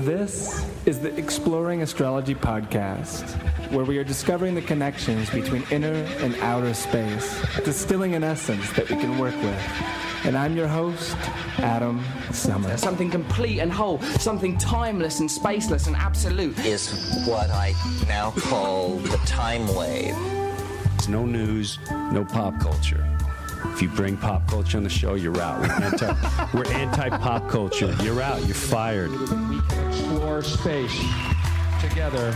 This is the Exploring Astrology podcast, where we are discovering the connections between inner and outer space, distilling an essence that we can work with. And I'm your host, Adam Summers. Something complete and whole, something timeless and spaceless and absolute is what I now call the time wave. No news, no pop culture. If you bring pop culture on the show, you're out. We're anti-pop culture. You're out. You're fired. We can explore space together,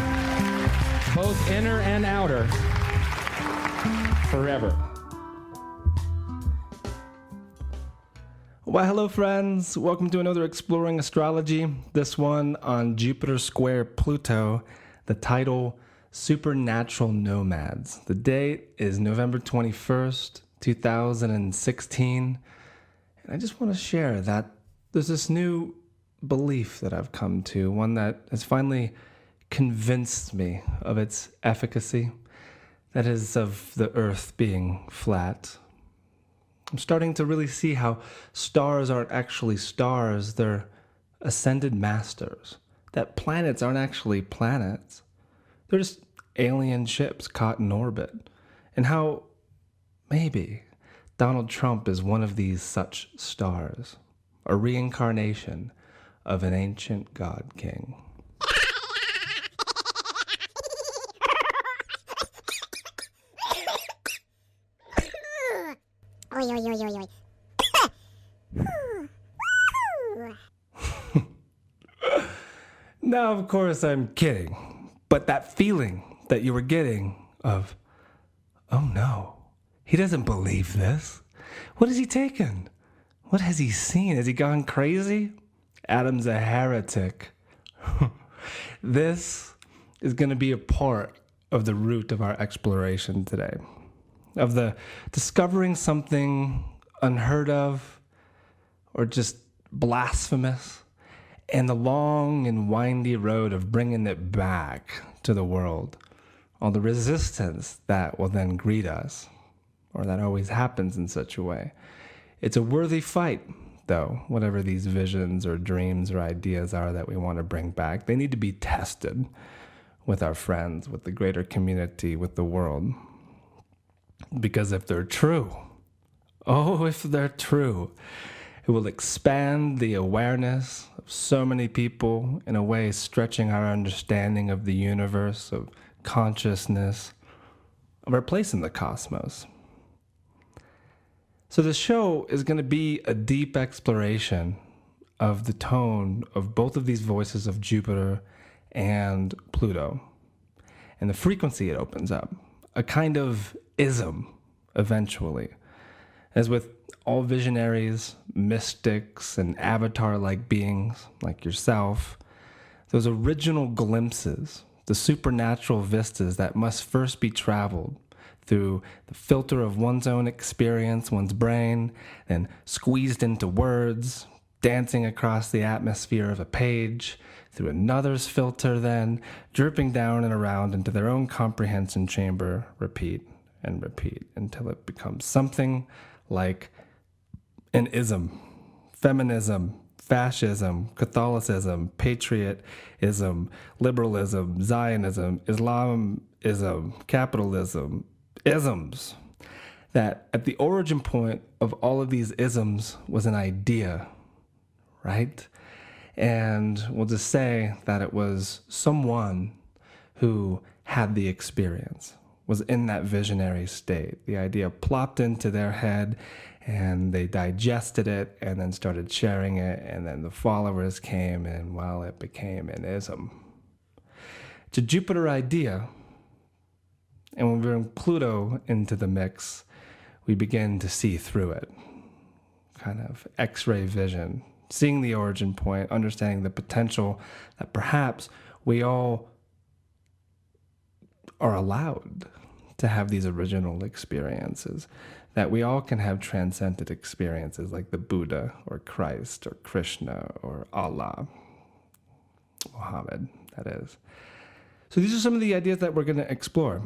both inner and outer, forever. Well, hello, friends. Welcome to another Exploring Astrology. This one on Jupiter square Pluto. The title, Supernatural Nomads. The date is November 21st, 2016. And I just want to share that there's this new belief that I've come to, one that has finally convinced me of its efficacy, that is of the Earth being flat. I'm starting to really see how stars aren't actually stars, they're ascended masters. That planets aren't actually planets. They're just alien ships caught in orbit. And how maybe Donald Trump is one of these such stars, a reincarnation of an ancient god king. Oi, oi, oi, oi, oi. Now, of course, I'm kidding. But that feeling that you were getting of, oh no, he doesn't believe this. What has he taken? What has he seen? Has he gone crazy? Adam's a heretic. This is going to be a part of the root of our exploration today. Of the discovering something unheard of or just blasphemous, and the long and windy road of bringing it back to the world. All the resistance that will then greet us, or that always happens in such a way. It's a worthy fight, though, whatever these visions or dreams or ideas are that we want to bring back. They need to be tested with our friends, with the greater community, with the world. Because if they're true, if they're true, it will expand the awareness of so many people, in a way stretching our understanding of the universe, of consciousness, of our place in the cosmos. So the show is going to be a deep exploration of the tone of both of these voices of Jupiter and Pluto, and the frequency it opens up, a kind of ism, eventually. As with all visionaries, mystics, and avatar-like beings like yourself, those original glimpses, the supernatural vistas that must first be traveled through the filter of one's own experience, one's brain, then squeezed into words, dancing across the atmosphere of a page, through another's filter then, dripping down and around into their own comprehension chamber, repeat and repeat, until it becomes something like an ism, feminism, fascism, Catholicism, patriotism, liberalism, Zionism, Islamism, capitalism, isms. That at the origin point of all of these isms was an idea, right? And we'll just say that it was someone who had the experience, was in that visionary state. The idea plopped into their head, and they digested it and then started sharing it, and then the followers came, and well, it became an ism. It's a Jupiter idea, and when we bring Pluto into the mix, we begin to see through it. Kind of X-ray vision, seeing the origin point, understanding the potential that perhaps we all are allowed to have these original experiences, that we all can have transcendent experiences like the Buddha or Christ or Krishna or Allah, Muhammad, that is. So these are some of the ideas that we're going to explore.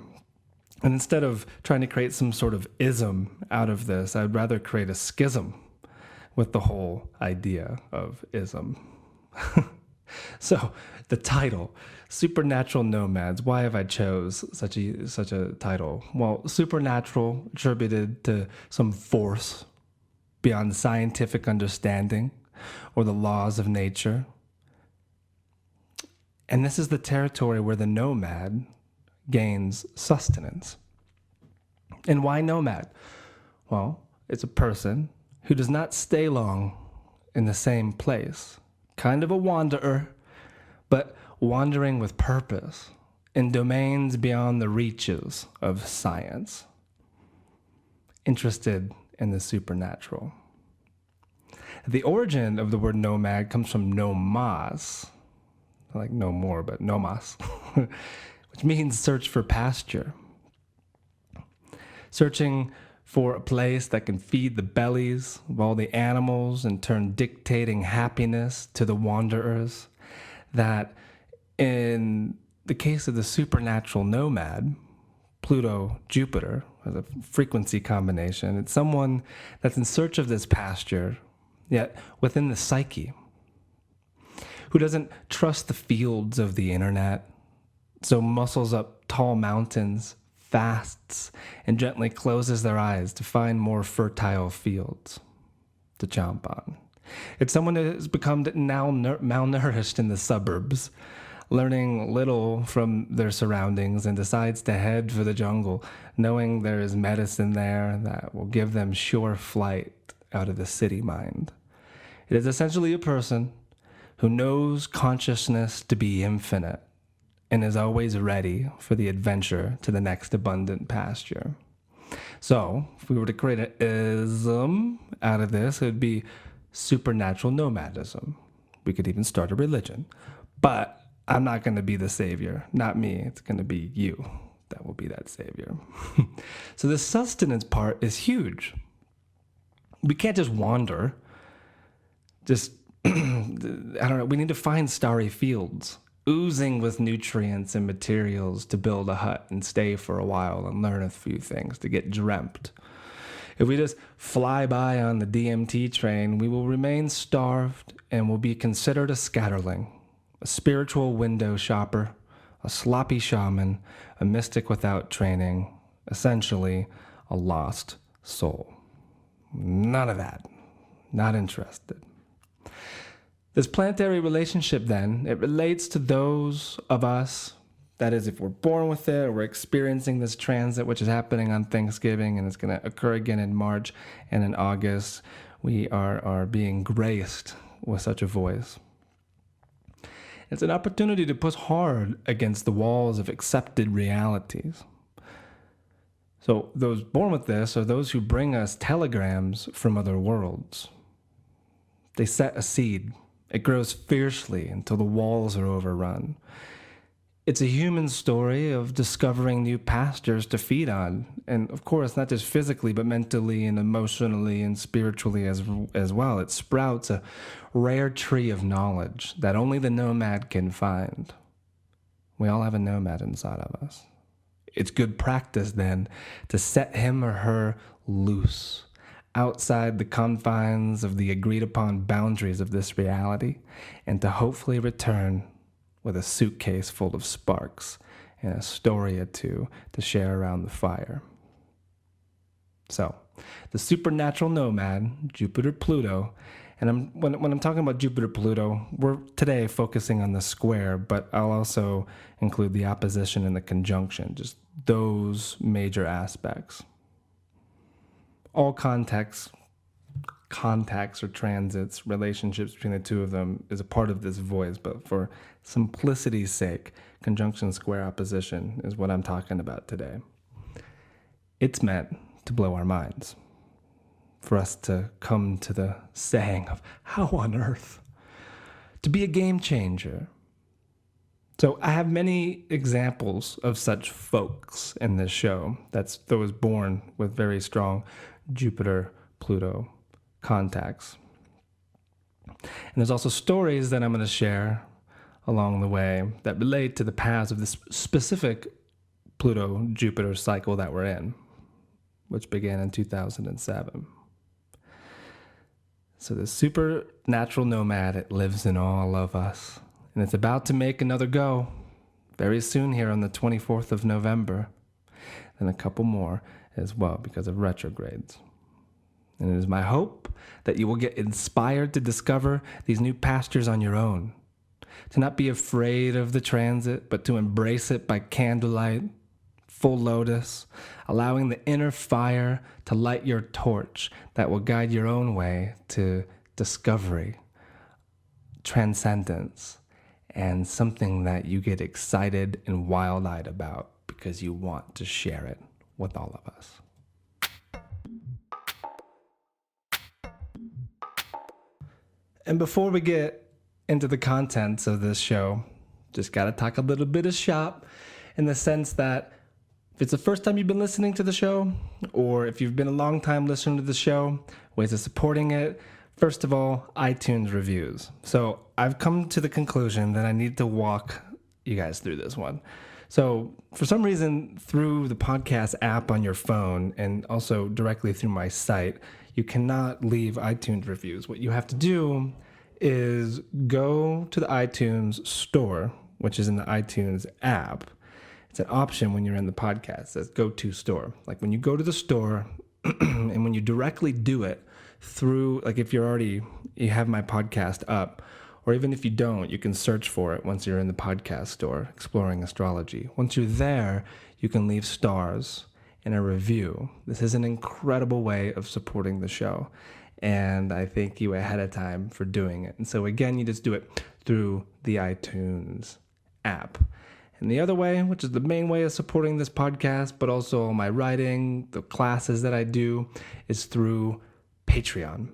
And instead of trying to create some sort of ism out of this, I'd rather create a schism with the whole idea of ism. So the title, Supernatural Nomads. Why have I chose such a title? Well, supernatural attributed to some force beyond scientific understanding or the laws of nature. And this is the territory where the nomad gains sustenance. And why nomad? Well, it's a person who does not stay long in the same place. Kind of a wanderer, but wandering with purpose in domains beyond the reaches of science. Interested in the supernatural. The origin of the word nomad comes from nomas, like no more, but nomas, which means search for pasture. Searching for a place that can feed the bellies of all the animals and turn dictating happiness to the wanderers. That in the case of the supernatural nomad, Pluto, Jupiter, as a frequency combination, it's someone that's in search of this pasture, yet within the psyche, who doesn't trust the fields of the internet, so muscles up tall mountains, fasts, and gently closes their eyes to find more fertile fields to chomp on. It's someone that has become now malnourished in the suburbs, learning little from their surroundings, and decides to head for the jungle, knowing there is medicine there that will give them sure flight out of the city mind. It is essentially a person who knows consciousness to be infinite and is always ready for the adventure to the next abundant pasture. So, if we were to create an ism out of this, it would be supernatural nomadism. We could even start a religion. But I'm not going to be the savior. Not me. It's going to be you that will be that savior. So the sustenance part is huge. We can't just wander. Just, I don't know, we need to find starry fields, oozing with nutrients and materials to build a hut and stay for a while and learn a few things, to get dreamt. If we just fly by on the DMT train, we will remain starved and will be considered a scatterling, a spiritual window shopper, a sloppy shaman, a mystic without training, essentially a lost soul. None of that. Not interested. This planetary relationship, then, it relates to those of us, that is, if we're born with it, or we're experiencing this transit, which is happening on Thanksgiving, and it's going to occur again in March and in August, we are being graced with such a voice. It's an opportunity to push hard against the walls of accepted realities. So those born with this are those who bring us telegrams from other worlds. They set a seed. It grows fiercely until the walls are overrun. It's a human story of discovering new pastures to feed on. And of course, not just physically, but mentally and emotionally and spiritually as well. It sprouts a rare tree of knowledge that only the nomad can find. We all have a nomad inside of us. It's good practice, then, to set him or her loose outside the confines of the agreed-upon boundaries of this reality, and to hopefully return with a suitcase full of sparks and a story or two to share around the fire. So, the supernatural nomad, Jupiter Pluto, and when I'm talking about Jupiter Pluto, we're today focusing on the square, but I'll also include the opposition and the conjunction, just those major aspects. All contacts or transits, relationships between the two of them is a part of this voice, but for simplicity's sake, conjunction, square, opposition is what I'm talking about today. It's meant to blow our minds, for us to come to the saying of how on earth, to be a game changer. So I have many examples of such folks in this show. That's those born with very strong Jupiter, Pluto contacts. And there's also stories that I'm going to share along the way that relate to the paths of this specific Pluto-Jupiter cycle that we're in, which began in 2007. So the supernatural nomad, it lives in all of us. and it's about to make another go very soon here on the 24th of November, and a couple more as well because of retrogrades. And it is my hope that you will get inspired to discover these new pastures on your own, to not be afraid of the transit, but to embrace it by candlelight, full lotus, allowing the inner fire to light your torch that will guide your own way to discovery, transcendence, and something that you get excited and wild-eyed about because you want to share it with all of us. And before we get into the contents of this show, just got to talk a little bit of shop in the sense that if it's the first time you've been listening to the show, or if you've been a long time listening to the show, ways of supporting it, first of all, iTunes reviews. So I've come to the conclusion that I need to walk you guys through this one. So for some reason, through the podcast app on your phone and also directly through my site, you cannot leave iTunes reviews. What you have to do is go to the iTunes store, which is in the iTunes app. It's an option when you're in the podcast. It says go to store. Like when you go to the store and when you directly do it through, like if you have my podcast up, or even if you don't, you can search for it once you're in the podcast store, Exploring Astrology. Once you're there, you can leave stars and a review. This is an incredible way of supporting the show, and I thank you ahead of time for doing it. And so again, you just do it through the iTunes app. And the other way, which is the main way of supporting this podcast, but also my writing, the classes that I do, is through Patreon.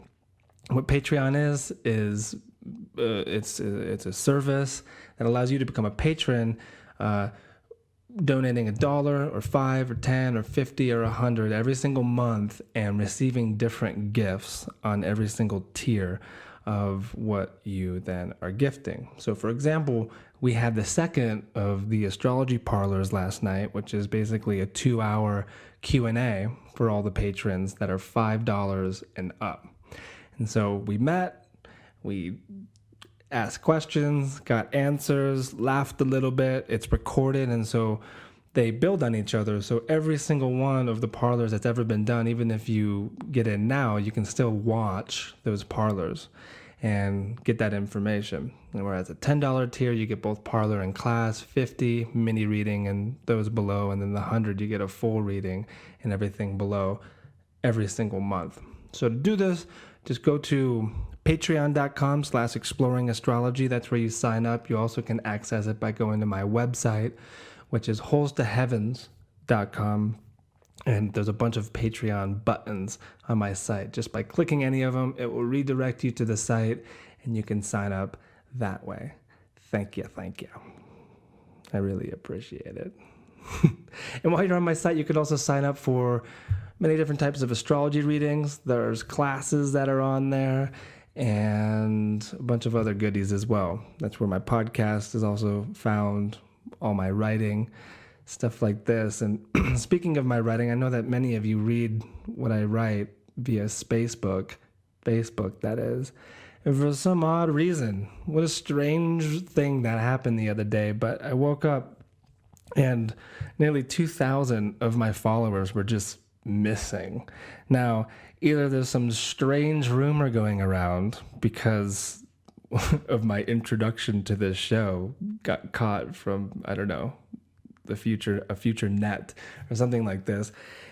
What Patreon is it's a service that allows you to become a patron, donating $1 or $5 or $10 or $50 or $100 every single month and receiving different gifts on every single tier of what you then are gifting. So for example, we had the second of the astrology parlors last night, which is basically a 2-hour Q&A for all the patrons that are $5 and up. And so we met, we asked questions, got answers, laughed a little bit. It's recorded, and so they build on each other. So every single one of the parlors that's ever been done, even if you get in now, you can still watch those parlors and get that information. And whereas a $10 tier, you get both parlor and class, 50 mini reading and those below, and then the 100, you get a full reading and everything below every single month. So to do this, just go to patreon.com/exploringastrology. That's where you sign up. You also can access it by going to my website, which is holstoheavens.com. And there's a bunch of Patreon buttons on my site. Just by clicking any of them, it will redirect you to the site and you can sign up that way. Thank you. I really appreciate it. And while you're on my site, you can also sign up for many different types of astrology readings. There's classes that are on there and a bunch of other goodies as well. That's where my podcast is also found, all my writing, stuff like this. And speaking of my writing, I know that many of you read what I write via Facebook, that is. And for some odd reason, what a strange thing that happened the other day, but I woke up and nearly 2,000 of my followers were just missing. Now, either there's some strange rumor going around because of my introduction to this show got caught from, I don't know, a future net or something like this,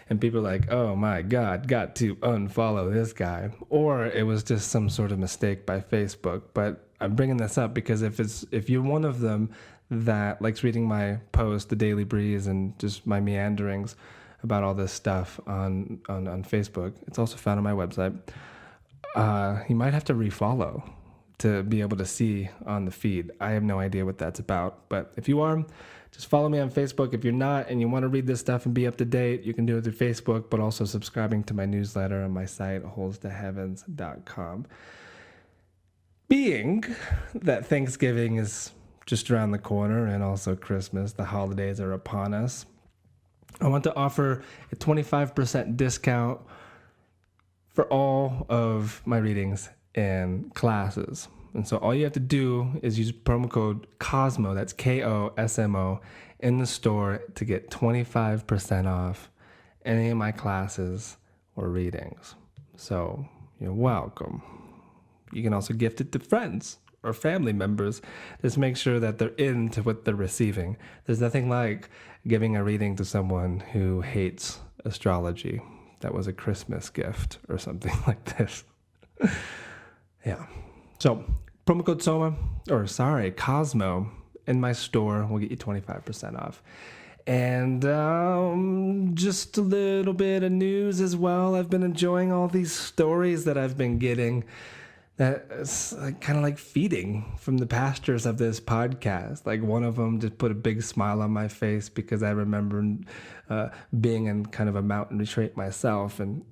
and people are like, oh my god, got to unfollow this guy, or it was just some sort of mistake by Facebook. But I'm bringing this up because if you're one of them that likes reading my post, The Daily Breeze, and just my meanderings about all this stuff on Facebook, it's also found on my website, you might have to refollow to be able to see on the feed. I have no idea what that's about, but if you are, just follow me on Facebook. If you're not and you want to read this stuff and be up to date, you can do it through Facebook, but also subscribing to my newsletter on my site, holstoheavens.com. Being that Thanksgiving is just around the corner and also Christmas, the holidays are upon us, I want to offer a 25% discount for all of my readings and classes. And so all you have to do is use promo code COSMO, that's KOSMO, in the store to get 25% off any of my classes or readings. So you're welcome. You can also gift it to friends or family members. Just make sure that they're into what they're receiving. There's nothing like giving a reading to someone who hates astrology. That was a Christmas gift or something like this. Yeah. So promo code Cosmo in my store will get you 25% off. And just a little bit of news as well. I've been enjoying all these stories that I've been getting. That's kind of like feeding from the pastures of this podcast. Like one of them just put a big smile on my face because I remember being in kind of a mountain retreat myself and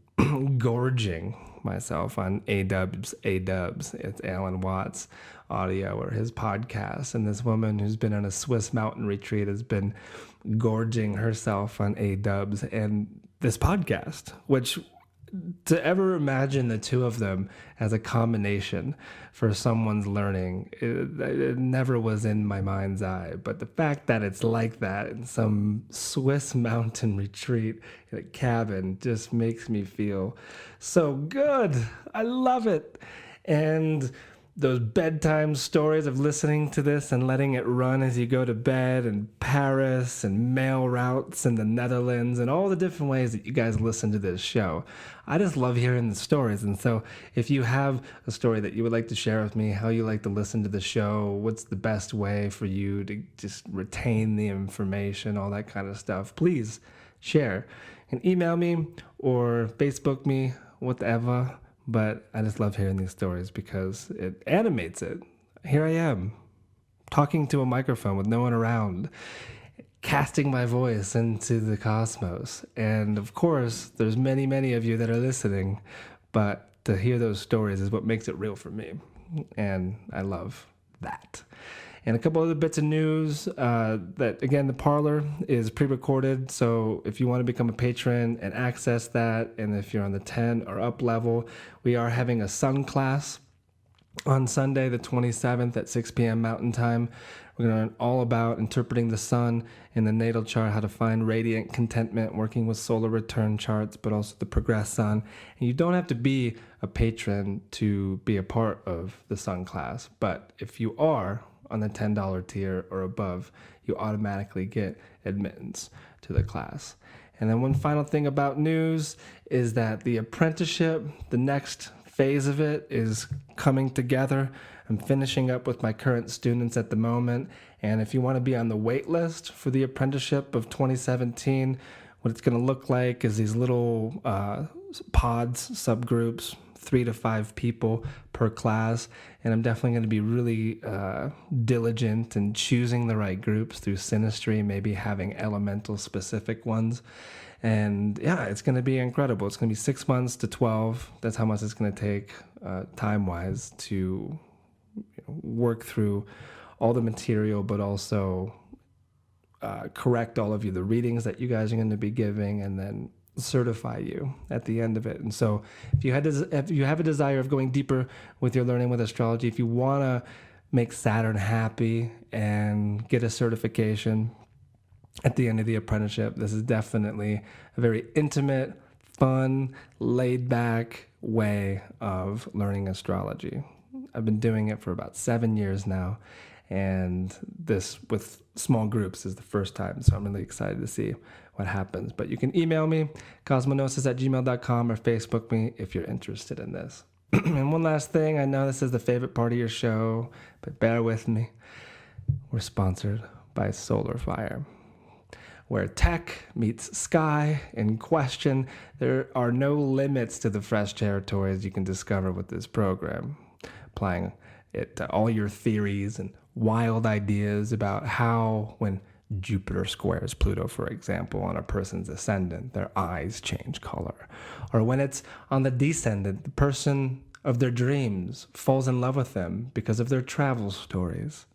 gorging myself on A-Dubs. It's Alan Watts' audio or his podcast. And this woman who's been on a Swiss mountain retreat has been gorging herself on A-Dubs and this podcast, which to ever imagine the two of them as a combination for someone's learning, it never was in my mind's eye. But the fact that it's like that in some Swiss mountain retreat in a cabin just makes me feel so good. I love it. And those bedtime stories of listening to this and letting it run as you go to bed, and Paris and mail routes in the Netherlands and all the different ways that you guys listen to this show. I just love hearing the stories. And so if you have a story that you would like to share with me, how you like to listen to the show, what's the best way for you to just retain the information, all that kind of stuff, please share and email me or Facebook me, whatever. But I just love hearing these stories because it animates it. Here I am, talking to a microphone with no one around, casting my voice into the cosmos. And of course, there's many, many of you that are listening, but to hear those stories is what makes it real for me. And I love that. And a couple other bits of news that, again, the parlor is pre-recorded. So if you want to become a patron and access that, and if you're on the 10 or up level, we are having a sun class on Sunday, the 27th at 6 p.m. Mountain Time. We're going to learn all about interpreting the sun in the natal chart, how to find radiant contentment, working with solar return charts, but also the progressed sun. And you don't have to be a patron to be a part of the sun class. But if you are on the $10 tier or above, you automatically get admittance to the class. And then one final thing about news is that the apprenticeship, the next phase of it, is coming together. I'm finishing up with my current students at the moment. And if you want to be on the wait list for the apprenticeship of 2017, what it's going to look like is these little pods, subgroups, 3 to 5 people per class. And I'm definitely going to be really diligent in choosing the right groups through synastry, maybe having elemental specific ones. And yeah, it's going to be incredible. It's going to be 6 months to 12. That's how much it's going to take time-wise to work through all the material, but also correct all of the readings that you guys are going to be giving, and then certify you at the end of it. And so if you have a desire of going deeper with your learning with astrology, if you want to make Saturn happy and get a certification at the end of the apprenticeship, this is definitely a very intimate, fun, laid-back way of learning astrology. I've been doing it for about 7 years now, and this with small groups is the first time, so I'm really excited to see what happens. But you can email me, cosmonosis@gmail.com, or Facebook me if you're interested in this. And one last thing, I know this is the favorite part of your show, but bear with me. We're sponsored by Solar Fire, where tech meets sky in question. There are no limits to the fresh territories you can discover with this program, applying it to all your theories and wild ideas about how, when Jupiter squares Pluto, for example, on a person's ascendant, their eyes change color. Or when it's on the descendant, the person of their dreams falls in love with them because of their travel stories.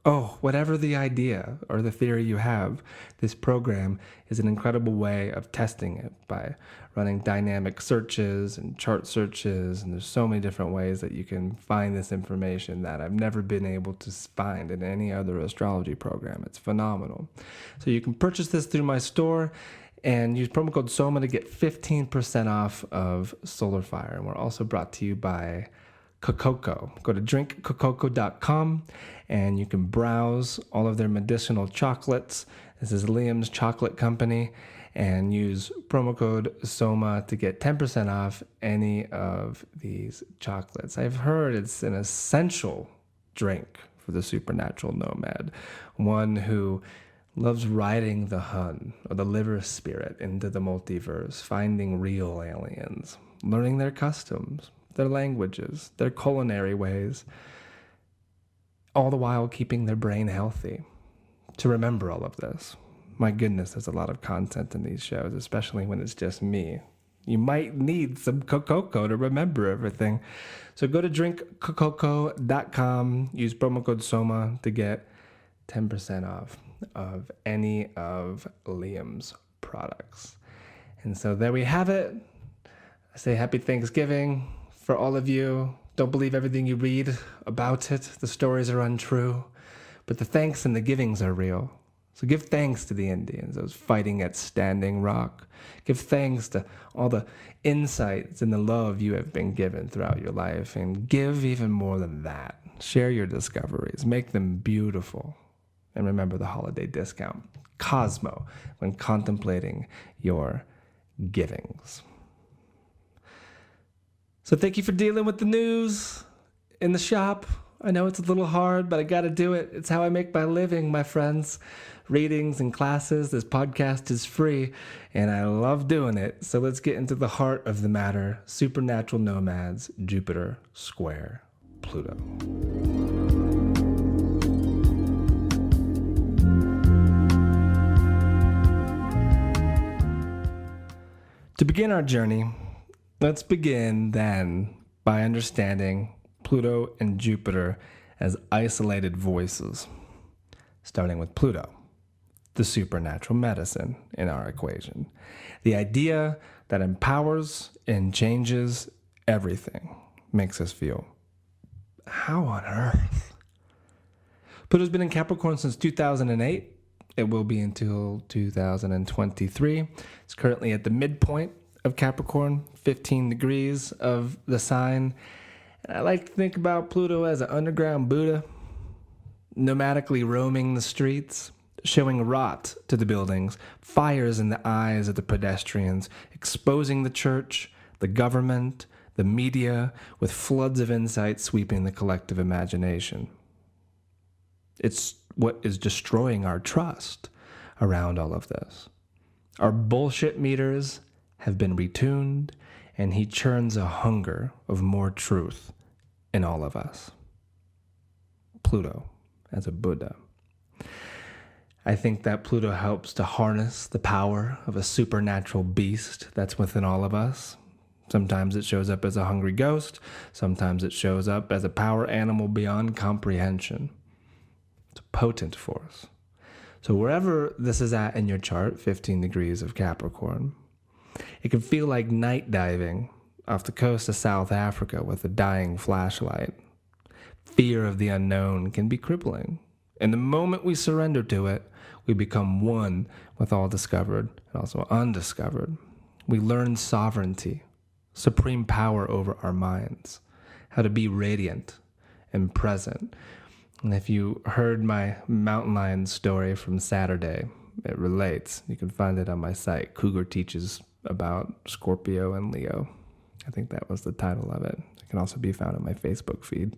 Oh, whatever the idea or the theory you have, this program is an incredible way of testing it by running dynamic searches and chart searches. And there's so many different ways that you can find this information that I've never been able to find in any other astrology program. It's phenomenal. So you can purchase this through my store and use promo code SOMA to get 15% off of Solar Fire. And we're also brought to you by Cococo. Go to drinkcococo.com and you can browse all of their medicinal chocolates. This is Liam's chocolate company, and use promo code SOMA to get 10% off any of these chocolates. I've heard it's an essential drink for the supernatural nomad, one who loves riding the Hun or the liver spirit into the multiverse, finding real aliens, learning their customs, their languages, their culinary ways, all the while keeping their brain healthy to remember all of this. My goodness, there's a lot of content in these shows, especially when it's just me. You might need some Cococo to remember everything. So go to drinkcococo.com, use promo code SOMA to get 10% off of any of Liam's products. And so there we have it. I say happy Thanksgiving for all of you. Don't believe everything you read about it. The stories are untrue, but the thanks and the givings are real. So give thanks to the Indians, those fighting at Standing Rock. Give thanks to all the insights and the love you have been given throughout your life, and give even more than that. Share your discoveries, make them beautiful. And remember the holiday discount, Cosmo, when contemplating your givings. So thank you for dealing with the news in the shop. I know it's a little hard, but I got to do it. It's how I make my living, my friends. Readings and classes. This podcast is free, and I love doing it. So let's get into the heart of the matter. Supernatural nomads, Jupiter square Pluto. To begin our journey, let's begin then by understanding Pluto and Jupiter as isolated voices, starting with Pluto, the supernatural medicine in our equation. The idea that empowers and changes everything, makes us feel, how on earth? Pluto's been in Capricorn since 2008. It will be until 2023. It's currently at the midpoint of Capricorn, 15 degrees of the sign. And I like to think about Pluto as an underground Buddha, nomadically roaming the streets, showing rot to the buildings, fires in the eyes of the pedestrians, exposing the church, the government, the media, with floods of insight sweeping the collective imagination. It's what is destroying our trust around all of this. Our bullshit meters have been retuned, and he churns a hunger of more truth in all of us. Pluto as a Buddha. I think that Pluto helps to harness the power of a supernatural beast that's within all of us. Sometimes it shows up as a hungry ghost. Sometimes it shows up as a power animal beyond comprehension. It's a potent force. So wherever this is at in your chart, 15 degrees of Capricorn, it can feel like night diving off the coast of South Africa with a dying flashlight. Fear of the unknown can be crippling. And the moment we surrender to it, we become one with all discovered and also undiscovered. We learn sovereignty, supreme power over our minds, how to be radiant and present. And if you heard my mountain lion story from Saturday, it relates. You can find it on my site. Cougar teaches about Scorpio and Leo. I think that was the title of it. It can also be found on my Facebook feed.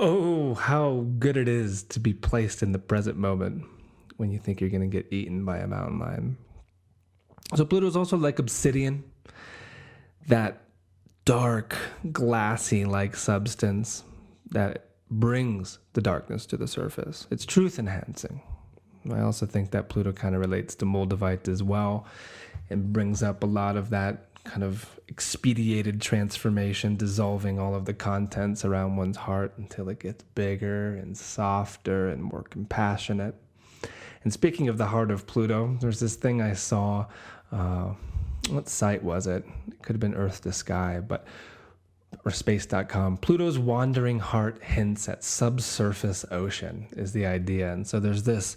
Oh, how good it is to be placed in the present moment when you think you're going to get eaten by a mountain lion. So Pluto is also like obsidian, that dark, glassy-like substance that brings the darkness to the surface. It's truth enhancing. I also think that Pluto kind of relates to Moldavite as well and brings up a lot of that kind of expedited transformation, dissolving all of the contents around one's heart until it gets bigger and softer and more compassionate. And speaking of the heart of Pluto, there's this thing I saw. What site was it? It could have been Earth to Sky, or space.com. Pluto's wandering heart hints at subsurface ocean is the idea. And so there's this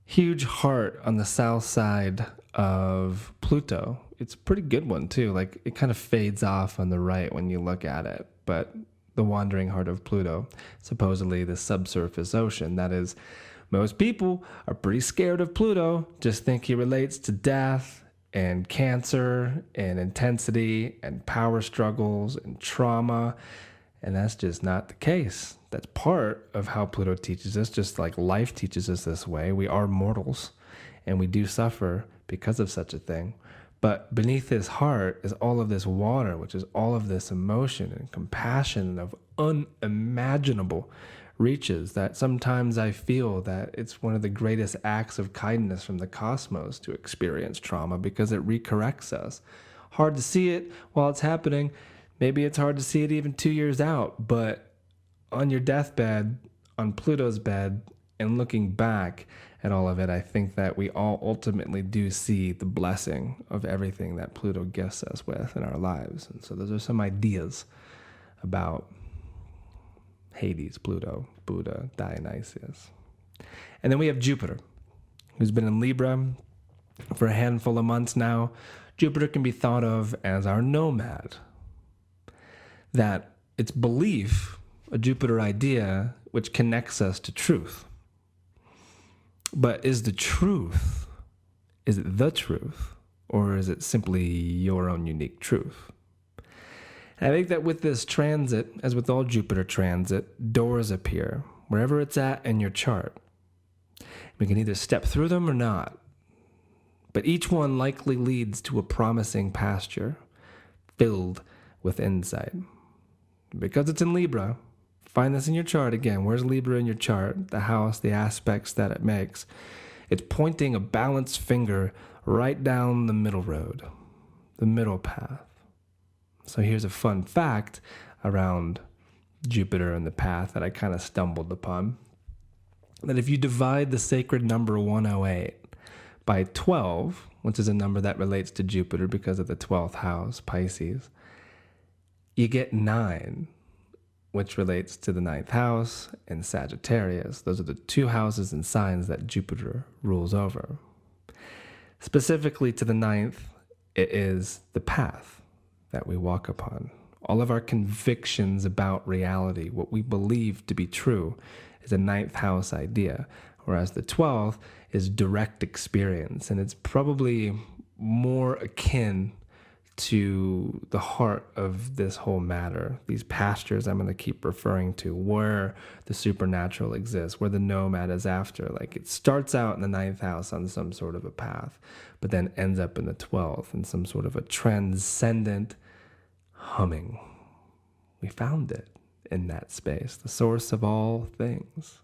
huge heart on the south side of Pluto. It's a pretty good one too. Like, it kind of fades off on the right when you look at it. But the wandering heart of Pluto, supposedly the subsurface ocean, that is, most people are pretty scared of Pluto, just think he relates to death and cancer and intensity and power struggles and trauma. And that's just not the case. That's part of how Pluto teaches us, just like life teaches us this way. We are mortals and we do suffer because of such a thing. But beneath his heart is all of this water, which is all of this emotion and compassion of unimaginable reaches, that sometimes I feel that it's one of the greatest acts of kindness from the cosmos to experience trauma, because it recorrects us. Hard to see it while it's happening. Maybe it's hard to see it even 2 years out, but on your deathbed, on Pluto's bed, and looking back at all of it, I think that we all ultimately do see the blessing of everything that Pluto gifts us with in our lives. And so those are some ideas about Hades, Pluto, Buddha, Dionysius. And then we have Jupiter, who's been in Libra for a handful of months now. Jupiter can be thought of as our nomad. That it's belief, a Jupiter idea, which connects us to truth. But is the truth, is it the truth, or is it simply your own unique truth? And I think that with this transit, as with all Jupiter transit, doors appear wherever it's at in your chart. We can either step through them or not. But each one likely leads to a promising pasture filled with insight. Because it's in Libra, find this in your chart again. Where's Libra in your chart? The house, the aspects that it makes. It's pointing a balanced finger right down the middle road, the middle path. So here's a fun fact around Jupiter and the path that I kind of stumbled upon. That if you divide the sacred number 108 by 12, which is a number that relates to Jupiter because of the 12th house, Pisces, you get 9, which relates to the 9th house and Sagittarius. Those are the 2 houses and signs that Jupiter rules over. Specifically to the 9th, it is the path that we walk upon. All of our convictions about reality, what we believe to be true, is a 9th house idea, whereas the 12th is direct experience, and it's probably more akin to the heart of this whole matter, these pastures I'm going to keep referring to, where the supernatural exists, where the nomad is after. Like, it starts out in the 9th house on some sort of a path, but then ends up in the 12th in some sort of a transcendent humming. We found it in that space, the source of all things.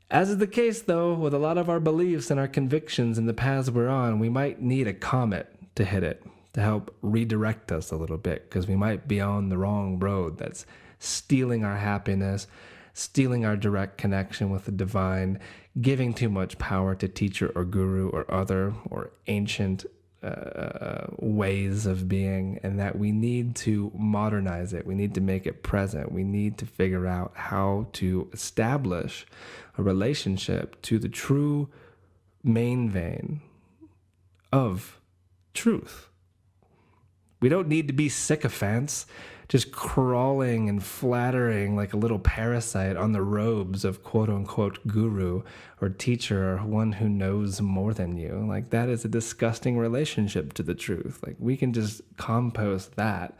As is the case, though, with a lot of our beliefs and our convictions and the paths we're on, we might need a comet to hit it, to help redirect us a little bit, because we might be on the wrong road that's stealing our happiness, stealing our direct connection with the divine, giving too much power to teacher or guru or other or ancient ways of being, and that we need to modernize it. We need to make it present. We need to figure out how to establish a relationship to the true main vein of truth. We don't need to be sycophants, just crawling and flattering like a little parasite on the robes of quote-unquote guru or teacher or one who knows more than you. Like, that is a disgusting relationship to the truth. Like, we can just compost that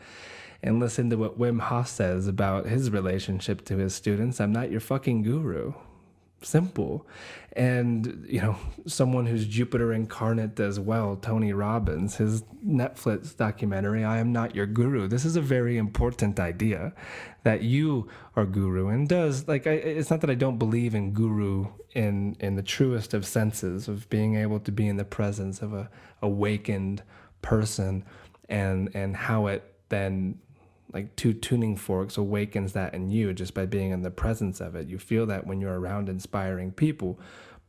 and listen to what Wim Hof says about his relationship to his students. I'm not your fucking guru. simple. And, you know, someone who's Jupiter incarnate as well, Tony Robbins, his Netflix documentary, I Am Not Your Guru. This is a very important idea that you are guru, and does, like, it's not that I don't believe in guru in the truest of senses of being able to be in the presence of a awakened person, and how it then, like two tuning forks, awakens that in you just by being in the presence of it. You feel that when you're around inspiring people,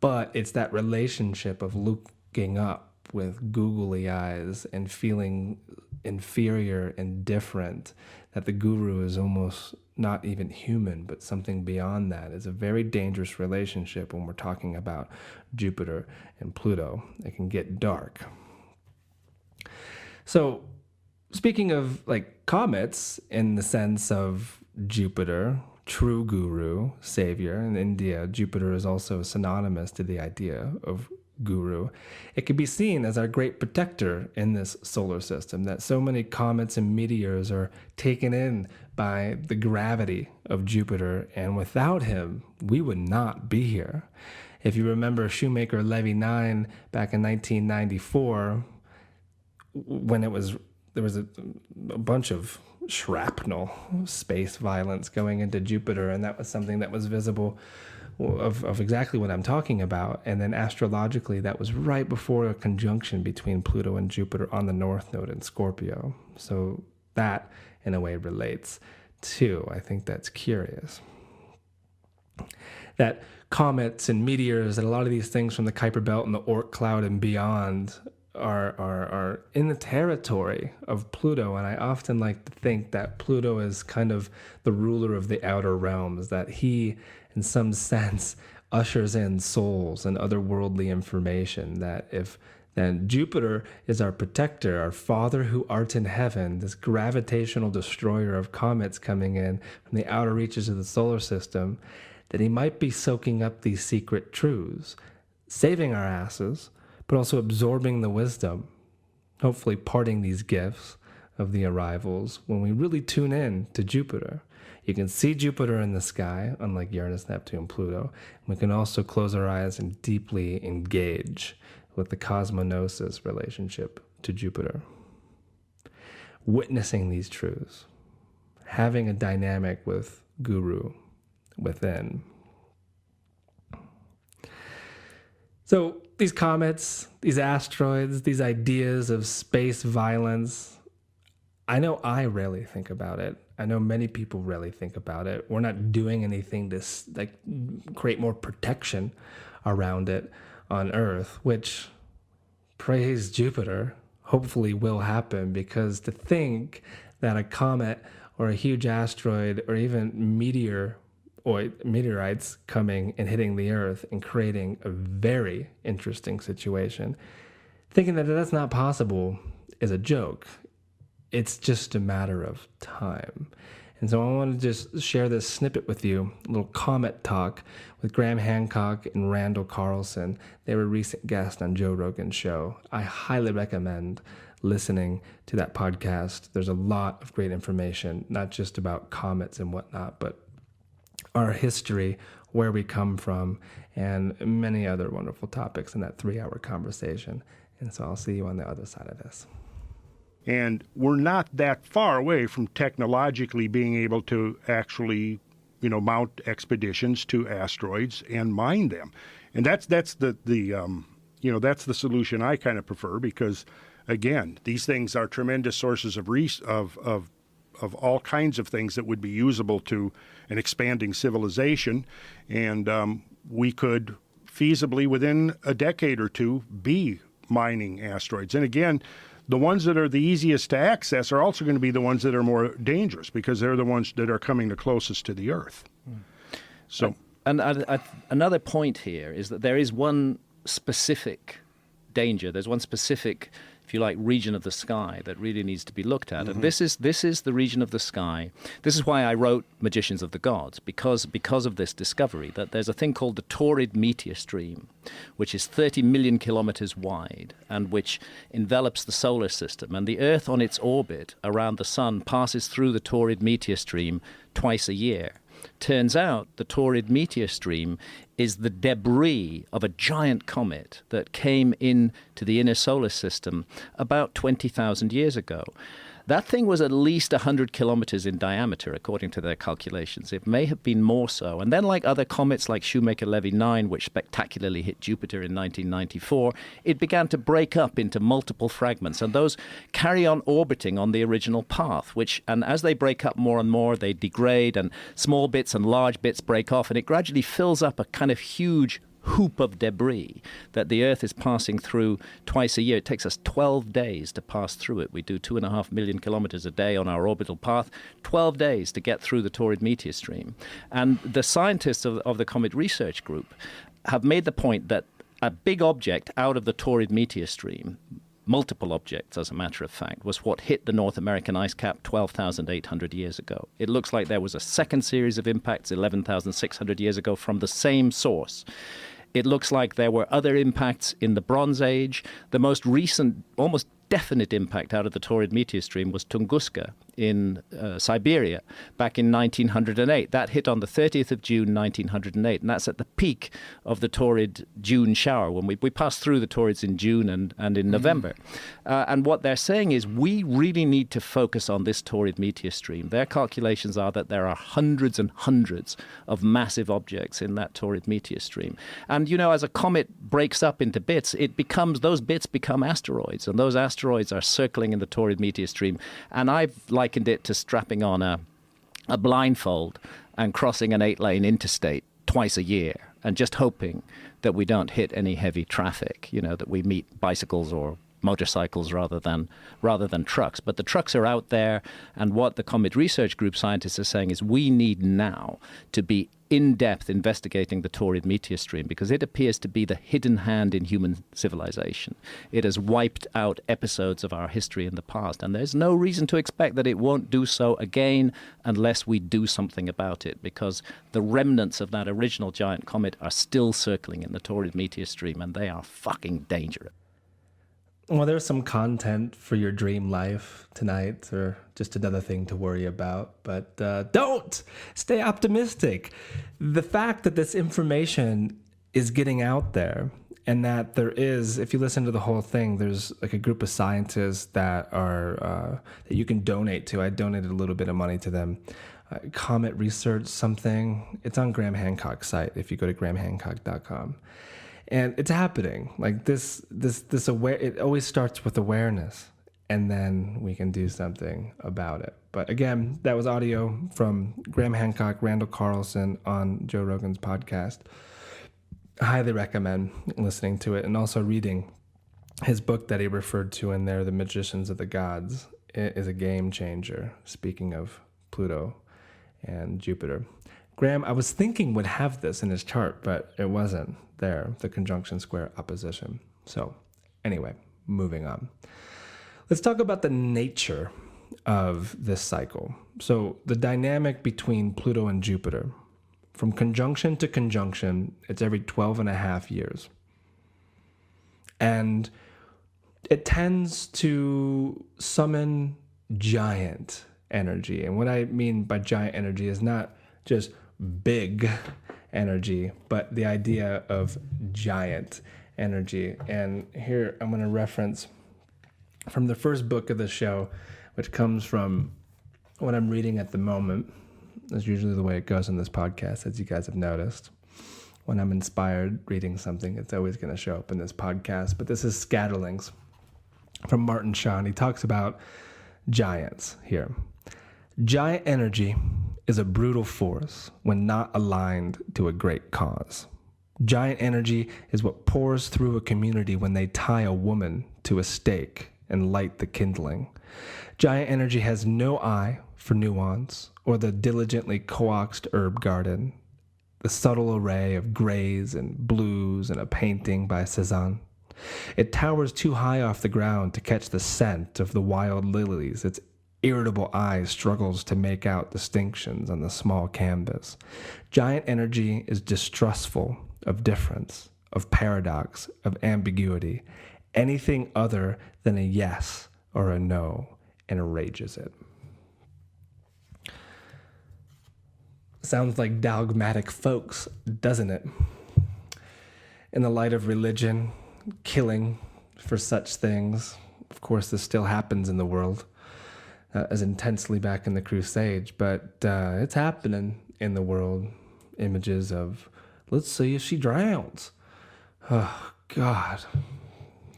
but it's that relationship of looking up with googly eyes and feeling inferior and different, that the guru is almost not even human, but something beyond that. Is a very dangerous relationship when we're talking about Jupiter and Pluto. It can get dark. So, speaking of like comets in the sense of Jupiter, true guru, savior, in India, Jupiter is also synonymous to the idea of guru. It can be seen as our great protector in this solar system, that so many comets and meteors are taken in by the gravity of Jupiter, and without him, we would not be here. If you remember Shoemaker Levy 9 back in 1994, when there was a bunch of shrapnel, space violence going into Jupiter, and that was something that was visible of exactly what I'm talking about. And then astrologically, that was right before a conjunction between Pluto and Jupiter on the North Node in Scorpio. So that, in a way, relates too. I think that's curious. That comets and meteors and a lot of these things from the Kuiper Belt and the Oort cloud and beyond are in the territory of Pluto. And I often like to think that Pluto is kind of the ruler of the outer realms, that he, in some sense, ushers in souls and otherworldly information. That if then Jupiter is our protector, our Father who art in heaven, this gravitational destroyer of comets coming in from the outer reaches of the solar system, that he might be soaking up these secret truths, saving our asses, but also absorbing the wisdom, hopefully parting these gifts of the arrivals when we really tune in to Jupiter. You can see Jupiter in the sky, unlike Uranus, Neptune, Pluto. We can also close our eyes and deeply engage with the cosmonosis relationship to Jupiter. Witnessing these truths, having a dynamic with Guru within. So these comets, these asteroids, these ideas of space violence, I know I rarely think about it. I know many people rarely think about it. We're not doing anything to create more protection around it on Earth, which, praise Jupiter, hopefully will happen, because to think that a comet or a huge asteroid or even meteorites coming and hitting the Earth and creating a very interesting situation, thinking that that's not possible is a joke. It's just a matter of time. And so I want to just share this snippet with you, a little comet talk with Graham Hancock and Randall Carlson. They were a recent guest on Joe Rogan's show. I highly recommend listening to that podcast. There's a lot of great information, not just about comets and whatnot, but our history, where we come from, and many other wonderful topics in that 3-hour conversation. And so I'll see you on the other side of this. And we're not that far away from technologically being able to actually, mount expeditions to asteroids and mine them. And that's the solution I kind of prefer, because, again, these things are tremendous sources of all kinds of things that would be usable to an expanding civilization. And we could feasibly, within a decade or two, be mining asteroids. And again, the ones that are the easiest to access are also going to be the ones that are more dangerous, because they're the ones that are coming the closest to the Earth. So, and another point here is that there is one specific danger. There's one specific, if you like, region of the sky that really needs to be looked at. And this is the region of the sky. This is why I wrote Magicians of the Gods, because of this discovery that there's a thing called the Taurid meteor stream, which is 30 million kilometers wide and which envelops the solar system. And the Earth on its orbit around the sun passes through the Taurid meteor stream twice a year. Turns out the Taurid meteor stream is the debris of a giant comet that came into the inner solar system about 20,000 years ago. That thing was at least 100 kilometers in diameter, according to their calculations. It may have been more so. And then, like other comets like Shoemaker-Levy 9, which spectacularly hit Jupiter in 1994, it began to break up into multiple fragments. And those carry on orbiting on the original path, and as they break up more and more, they degrade, and small bits and large bits break off, and it gradually fills up a kind of huge hoop of debris that the Earth is passing through twice a year. It takes us 12 days to pass through it. We do 2.5 million kilometers a day on our orbital path, 12 days to get through the Taurid meteor stream. And the scientists of the Comet Research Group have made the point that a big object out of the Taurid meteor stream, multiple objects, as a matter of fact, was what hit the North American ice cap 12,800 years ago. It looks like there was a second series of impacts 11,600 years ago from the same source. It looks like there were other impacts in the Bronze Age. The most recent, almost definite impact out of the Taurid meteor stream was Tunguska in Siberia back in 1908. That hit on the 30th of June, 1908, and that's at the peak of the Taurid June shower, when we passed through the Taurids in June and in November. And what they're saying is we really need to focus on this Taurid meteor stream. Their calculations are that there are hundreds and hundreds of massive objects in that Taurid meteor stream. And, as a comet breaks up into bits, those bits become asteroids, and those asteroids are circling in the Taurid meteor stream. And I've likened it to strapping on a blindfold and crossing an 8-lane interstate twice a year and just hoping that we don't hit any heavy traffic, that we meet bicycles or motorcycles rather than trucks. But the trucks are out there, and what the Comet Research Group scientists are saying is we need now to be in-depth investigating the Taurid meteor stream, because it appears to be the hidden hand in human civilization. It has wiped out episodes of our history in the past, and there's no reason to expect that it won't do so again unless we do something about it, because the remnants of that original giant comet are still circling in the Taurid meteor stream, and they are fucking dangerous. Well, there's some content for your dream life tonight, or just another thing to worry about. But don't! Stay optimistic. The fact that this information is getting out there, and that there is, if you listen to the whole thing, there's like a group of scientists that are that you can donate to. I donated a little bit of money to them. Comet Research something. It's on Graham Hancock's site if you go to grahamhancock.com. And it's happening. Like this it always starts with awareness, and then we can do something about it. But again, that was audio from Graham Hancock, Randall Carlson on Joe Rogan's podcast. I highly recommend listening to it, and also reading his book that he referred to in there, The Magicians of the Gods. It is a game changer, speaking of Pluto and Jupiter. Graham, I was thinking would have this in his chart, but it wasn't there, the conjunction square opposition. So anyway, moving on. Let's talk about the nature of this cycle. So the dynamic between Pluto and Jupiter, from conjunction to conjunction, it's every 12 and a half years. And it tends to summon giant energy. And what I mean by giant energy is not just big energy, but the idea of giant energy. And here I'm going to reference from the first book of the show, which comes from what I'm reading at the moment. That's usually the way it goes in this podcast, as you guys have noticed. When I'm inspired reading something, it's always going to show up in this podcast. But this is Scatterlings from Martin Shaw, and he talks about giants here. Giant energy is a brutal force when not aligned to a great cause. Giant energy is what pours through a community when they tie a woman to a stake and light the kindling. Giant energy has no eye for nuance or the diligently coaxed herb garden, the subtle array of grays and blues in a painting by Cézanne. It towers too high off the ground to catch the scent of the wild lilies. Its irritable eye struggles to make out distinctions on the small canvas. Giant energy is distrustful of difference, of paradox, of ambiguity, anything other than a yes or a no, and enrages it. sounds like dogmatic folks, doesn't it? In the light of religion, killing for such things, of course, this still happens in the world, as intensely back in the Crusades, but it's happening in the world. Images of, let's see if she drowns. Oh, God.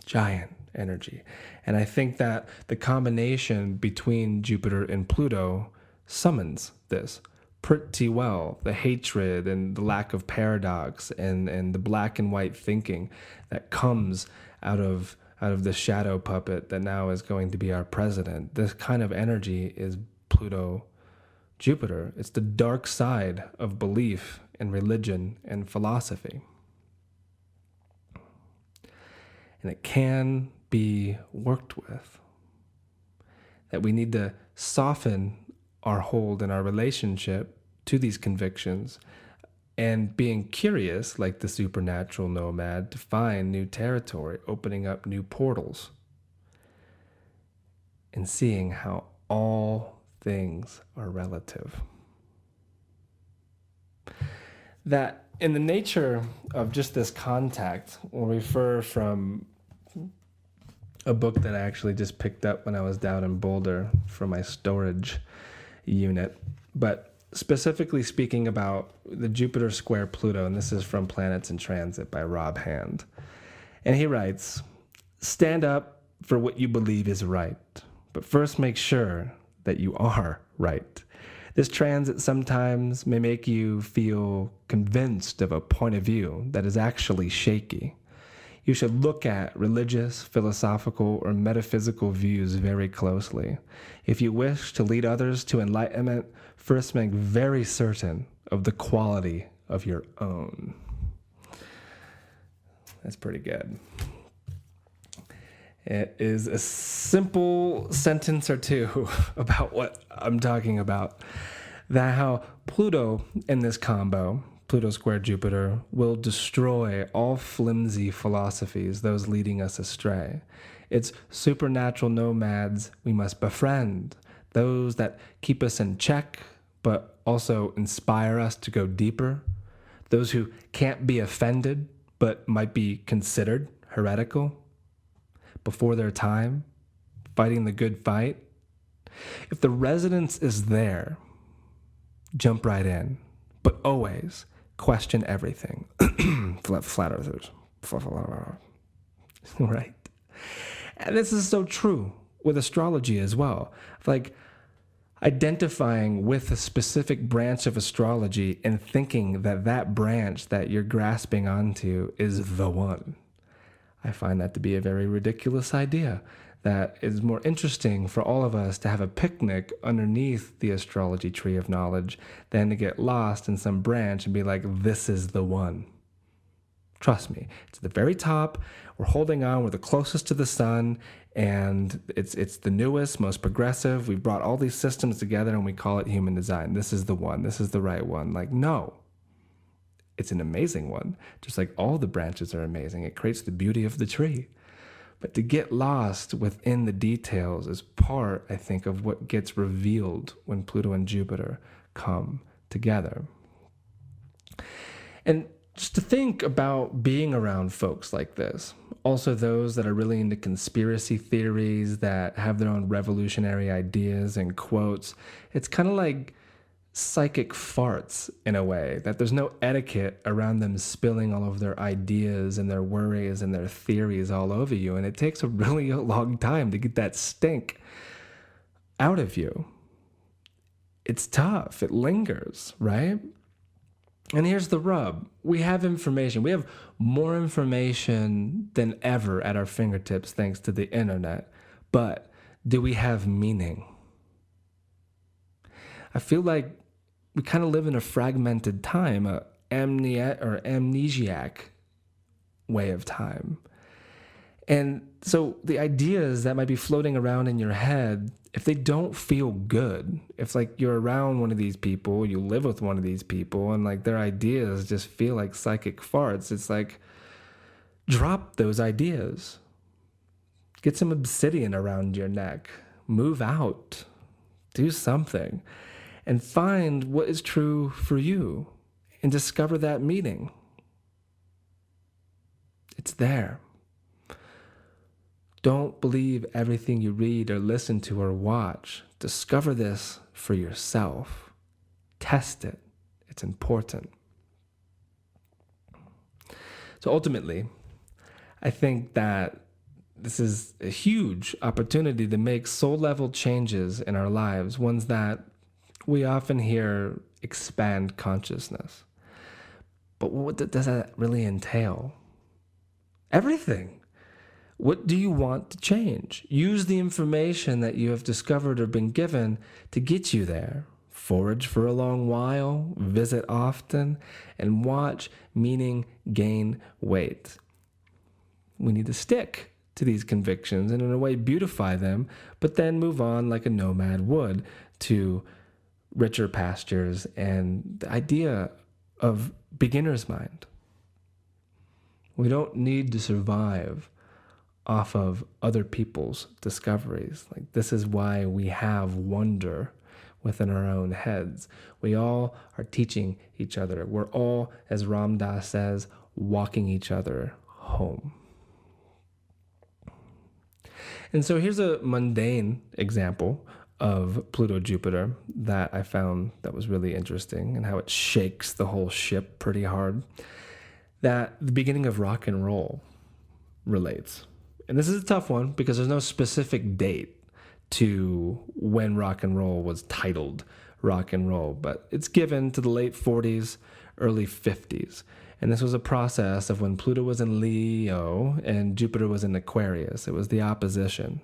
Giant energy. And I think that the combination between Jupiter and Pluto summons this pretty well. The hatred and the lack of paradox and the black and white thinking that comes out of the shadow puppet that now is going to be our president. This kind of energy is Pluto Jupiter. It's the dark side of belief and religion and philosophy. And it can be worked with. That we need to soften our hold in our relationship to these convictions and being curious, like the supernatural nomad, to find new territory, opening up new portals, and seeing how all things are relative. That in the nature of just this contact will refer from a book that I actually just picked up when I was down in Boulder for my storage unit, but specifically speaking about the Jupiter square Pluto, and this is from Planets in Transit by Rob Hand. And he writes, stand up for what you believe is right, but first make sure that you are right. This transit sometimes may make you feel convinced of a point of view that is actually shaky. You should look at religious, philosophical, or metaphysical views very closely. If you wish to lead others to enlightenment, first make very certain of the quality of your own. That's pretty good. It is a simple sentence or two about what I'm talking about. That how Pluto in this combo, Pluto square Jupiter, will destroy all flimsy philosophies, those leading us astray. It's supernatural nomads we must befriend, those that keep us in check, but also inspire us to go deeper, those who can't be offended, but might be considered heretical, before their time, fighting the good fight. If the resonance is there, jump right in, but always question everything. Flat earthers. Right? And this is so true with astrology as well. Like identifying with a specific branch of astrology and thinking that that branch that you're grasping onto is the one. I find that to be a very ridiculous idea. That is more interesting for all of us to have a picnic underneath the astrology tree of knowledge than to get lost in some branch and be like, this is the one. Trust me, it's at the very top. We're holding on. We're the closest to the sun, and it's the newest, most progressive. We've brought all these systems together, and we call it human design. This is the one. This is the right one. Like, no. It's an amazing one, just like all the branches are amazing. It creates the beauty of the tree. But to get lost within the details is part, I think, of what gets revealed when Pluto and Jupiter come together. And just to think about being around folks like this, also those that are really into conspiracy theories, that have their own revolutionary ideas and quotes, it's kind of like psychic farts in a way, that there's no etiquette around them spilling all of their ideas and their worries and their theories all over you. And it takes a really long time to get that stink out of you. It's tough. It lingers, right? And here's the rub. We have information. We have more information than ever at our fingertips thanks to the internet. But do we have meaning? I feel like we kind of live in a fragmented time, a amnesiac way of time. And so the ideas that might be floating around in your head, if they don't feel good, if like you're around one of these people, you live with one of these people, and like their ideas just feel like psychic farts, it's like, drop those ideas. Get some obsidian around your neck. Move out. Do something. and find what is true for you and discover that meaning. It's there. Don't believe everything you read or listen to or watch. Discover this for yourself. Test it. It's important. So ultimately, I think that this is a huge opportunity to make soul-level changes in our lives, ones that we often hear expand consciousness. But what does that really entail? Everything. What do you want to change? Use the information that you have discovered or been given to get you there. Forage for a long while, visit often, and watch meaning gain weight. We need to stick to these convictions and in a way beautify them, but then move on like a nomad would to richer pastures and the idea of beginner's mind. We don't need to survive off of other people's discoveries. Like, this is why we have wonder within our own heads. We all are teaching each other. We're all, as Ram Dass says, walking each other home. And so here's a mundane example of Pluto-Jupiter that I found that was really interesting, and how it shakes the whole ship pretty hard. That the beginning of rock and roll relates. And this is a tough one because there's no specific date to when rock and roll was titled rock and roll, but it's given to the late 40s, early 50s. And this was a process of when Pluto was in Leo and Jupiter was in Aquarius. It was the opposition.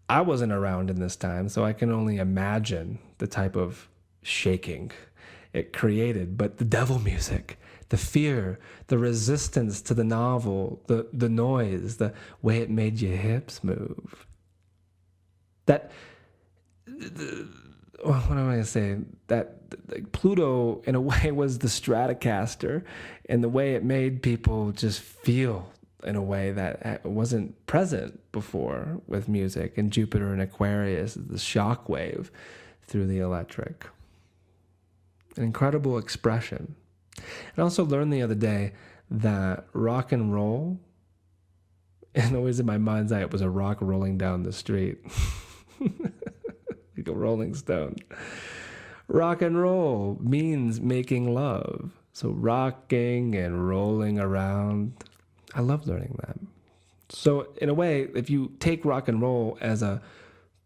I wasn't around in this time, so I can only imagine the type of shaking it created. But the devil music, the fear, the resistance to the novel, the noise, the way it made your hips move. What am I going to say? That like, Pluto, in a way, was the Stratocaster, and the way it made people just feel in a way that wasn't present before with music. And Jupiter and Aquarius is the shock wave through the electric. An incredible expression. And I also learned the other day that rock and roll, and always in my mind's eye, it was a rock rolling down the street. Like a rolling stone. Rock and roll means making love. So rocking and rolling around. I love learning that. So in a way, if you take rock and roll as a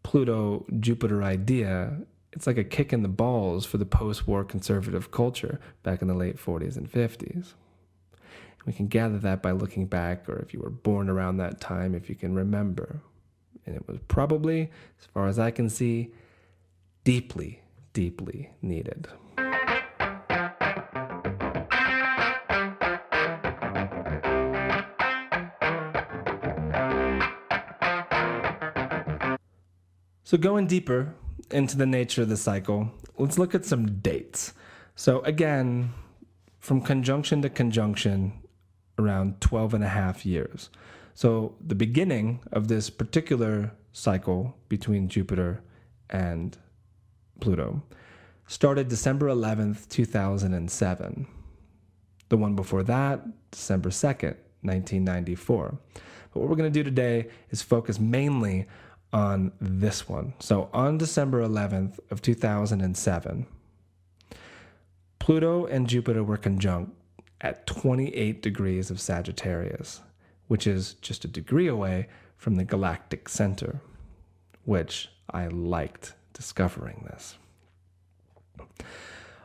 Pluto-Jupiter idea, it's like a kick in the balls for the post-war conservative culture back in the late 40s and 50s. We can gather that by looking back, or if you were born around that time, if you can remember. And it was probably, as far as I can see, deeply, deeply needed. So going deeper into the nature of the cycle, let's look at some dates. So again, from conjunction to conjunction, around 12 and a half years. So the beginning of this particular cycle between Jupiter and Pluto started December 11th, 2007. The one before that, December 2nd, 1994. But what we're going to do today is focus mainly on this one. So on December 11th of 2007, Pluto and Jupiter were conjunct at 28 degrees of Sagittarius, which is just a degree away from the galactic center, which I liked discovering this.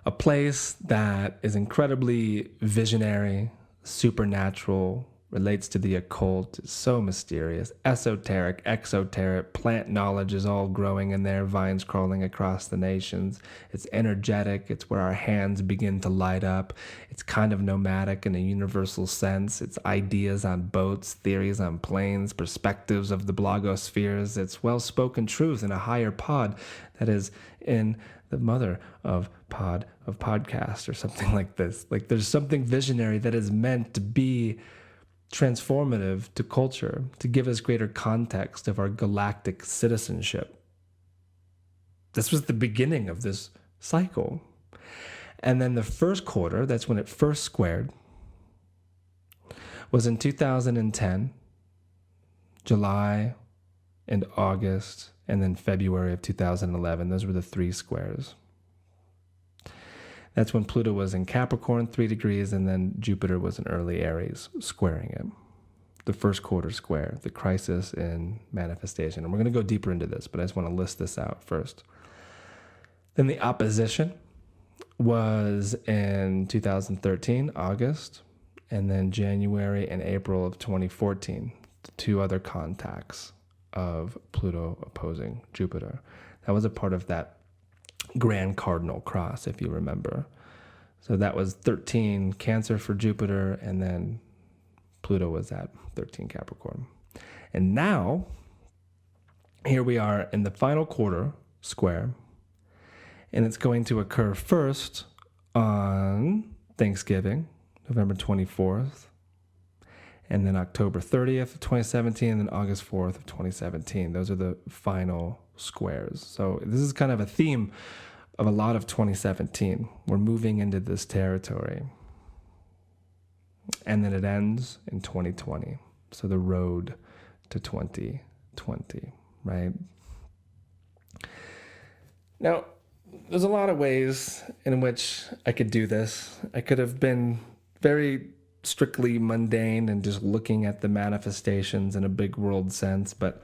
A place that is incredibly visionary, supernatural, relates to the occult, is so mysterious, esoteric, exoteric, plant knowledge is all growing in there, vines crawling across the nations. It's energetic, it's where our hands begin to light up. It's kind of nomadic in a universal sense. It's ideas on boats, theories on planes, perspectives of the blogospheres. It's well-spoken truth in a higher pod that is in the mother of podcast or something like this. Like, there's something visionary that is meant to be transformative to culture, to give us greater context of our galactic citizenship. this was the beginning of this cycle. And then the first quarter, that's when it first squared, was in 2010, July and August, and then February of 2011. Those were the 3 squares. That's when Pluto was in Capricorn, 3 degrees, and then Jupiter was in early Aries, squaring it. The first quarter square, the crisis in manifestation. And we're going to go deeper into this, but I just want to list this out first. Then the opposition was in 2013, August, and then January and April of 2014, the 2 other contacts of Pluto opposing Jupiter. That was a part of that grand cardinal cross, if you remember. So that was 13 Cancer for Jupiter, and then Pluto was at 13 Capricorn. And now, here we are in the final quarter square, and it's going to occur first on Thanksgiving, November 24th, and then October 30th of 2017, and then August 4th of 2017. Those are the final squares. So this is kind of a theme of a lot of 2017. We're moving into this territory. And then it ends in 2020. So the road to 2020, right? Now, there's a lot of ways in which I could do this. I could have been very strictly mundane and just looking at the manifestations in a big world sense, but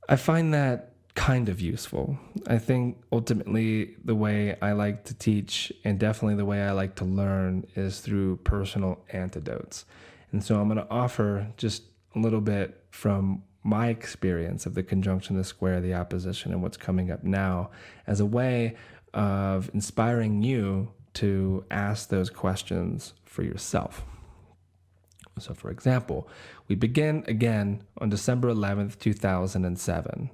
I find that kind of useful. I think ultimately the way I like to teach, and definitely the way I like to learn, is through personal antidotes. And so I'm going to offer just a little bit from my experience of the conjunction, the square, the opposition, and what's coming up now as a way of inspiring you to ask those questions for yourself. So for example, we begin again on December 11th, 2007,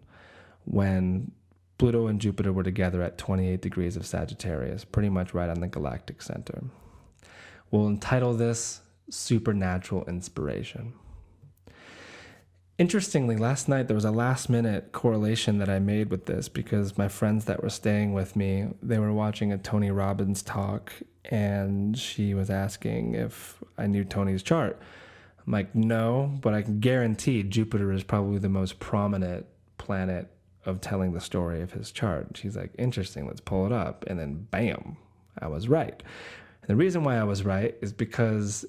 when Pluto and Jupiter were together at 28 degrees of Sagittarius, pretty much right on the galactic center. We'll entitle this Supernatural Inspiration. Interestingly, last night there was a last-minute correlation that I made with this because my friends that were staying with me, they were watching a Tony Robbins talk, and she was asking if I knew Tony's chart. I'm like, no, but I can guarantee Jupiter is probably the most prominent planet of telling the story of his chart. She's like, interesting, let's pull it up. And then bam, I was right. And the reason why I was right is because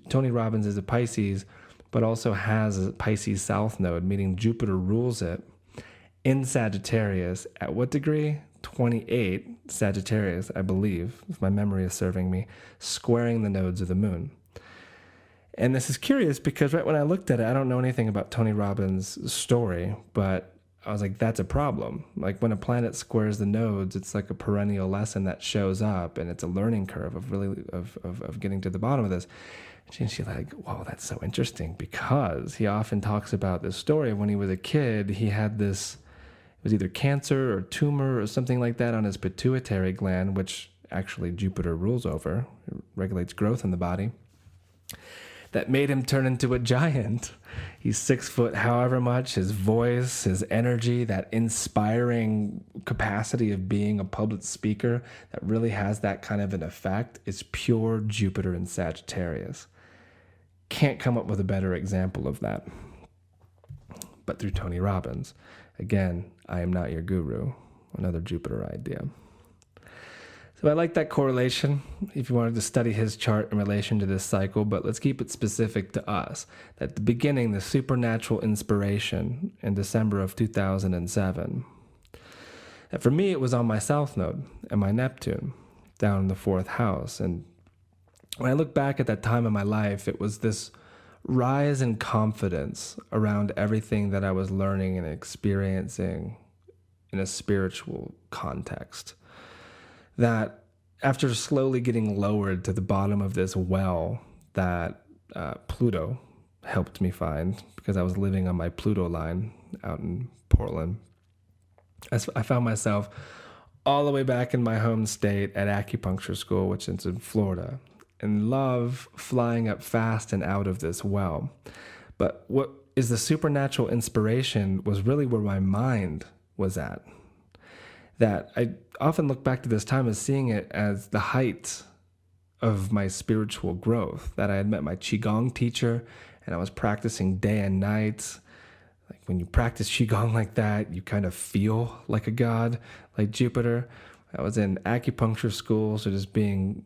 Tony Robbins is a Pisces, but also has a Pisces South node, meaning Jupiter rules it in Sagittarius. At what degree? 28 Sagittarius, I believe, if my memory is serving me, squaring the nodes of the moon. And this is curious because right when I looked at it, I don't know anything about Tony Robbins' story, but I was like, that's a problem. Like when a planet squares the nodes, it's like a perennial lesson that shows up, and it's a learning curve of getting to the bottom of this. And she's like, wow, that's so interesting, because he often talks about this story of when he was a kid, he had this, it was either cancer or tumor or something like that on his pituitary gland, which actually Jupiter rules over, it regulates growth in the body, that made him turn into a giant. He's 6 foot however much, his voice, his energy, that inspiring capacity of being a public speaker that really has that kind of an effect is pure Jupiter in Sagittarius. Can't come up with a better example of that. But through Tony Robbins. Again, I am not your guru. Another Jupiter idea. So I like that correlation if you wanted to study his chart in relation to this cycle, but let's keep it specific to us. At the beginning, the supernatural inspiration in December of 2007. And for me, it was on my South Node and my Neptune down in the 4th house. And when I look back at that time in my life, it was this rise in confidence around everything that I was learning and experiencing in a spiritual context. That after slowly getting lowered to the bottom of this well that Pluto helped me find, because I was living on my Pluto line out in Portland, I found myself all the way back in my home state at acupuncture school, which is in Florida, and love flying up fast and out of this well. But what is the supernatural inspiration was really where my mind was at. that I often look back to this time as seeing it as the height of my spiritual growth, that I had met my Qigong teacher and I was practicing day and night. Like when you practice Qigong like that, you kind of feel like a god, like Jupiter. I was in acupuncture school, so just being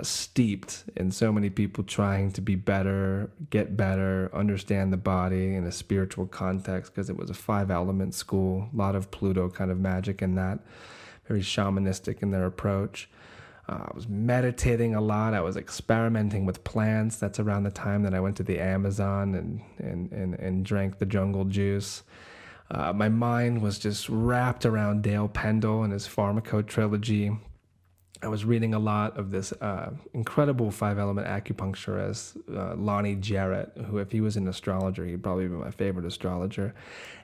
steeped in so many people trying to be better, get better, understand the body in a spiritual context, because it was a 5-element school, a lot of Pluto kind of magic in that, very shamanistic in their approach. I was meditating a lot. I was experimenting with plants. That's around the time that I went to the Amazon and drank the jungle juice. My mind was just wrapped around Dale Pendle and his Pharmaco trilogy. I was reading a lot of this incredible 5-element acupuncturist, Lonnie Jarrett, who, if he was an astrologer, he'd probably be my favorite astrologer.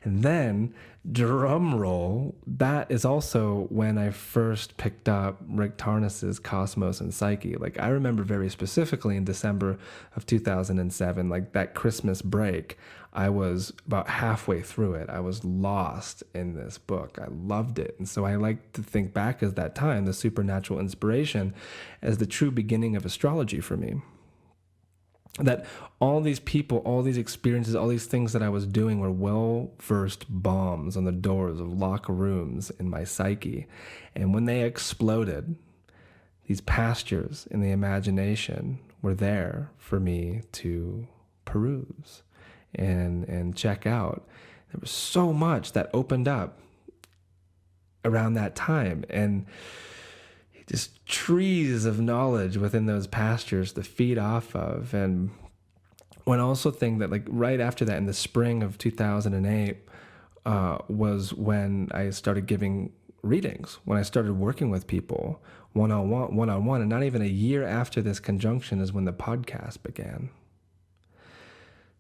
And then, drum roll, that is also when I first picked up Rick Tarnas's Cosmos and Psyche. Like, I remember very specifically in December of 2007, like that Christmas break, I was about halfway through it. I was lost in this book. I loved it. And so I like to think back as that time, the supernatural inspiration, as the true beginning of astrology for me. That all these people, all these experiences, all these things that I was doing were well-versed bombs on the doors of locker rooms in my psyche. And when they exploded, these pastures in the imagination were there for me to peruse and check out. There was so much that opened up around that time, and just trees of knowledge within those pastures to feed off of. And one also thing that, like, right after that, in the spring of 2008, was when I started giving readings, when I started working with people one-on-one, and not even a year after this conjunction is when the podcast began.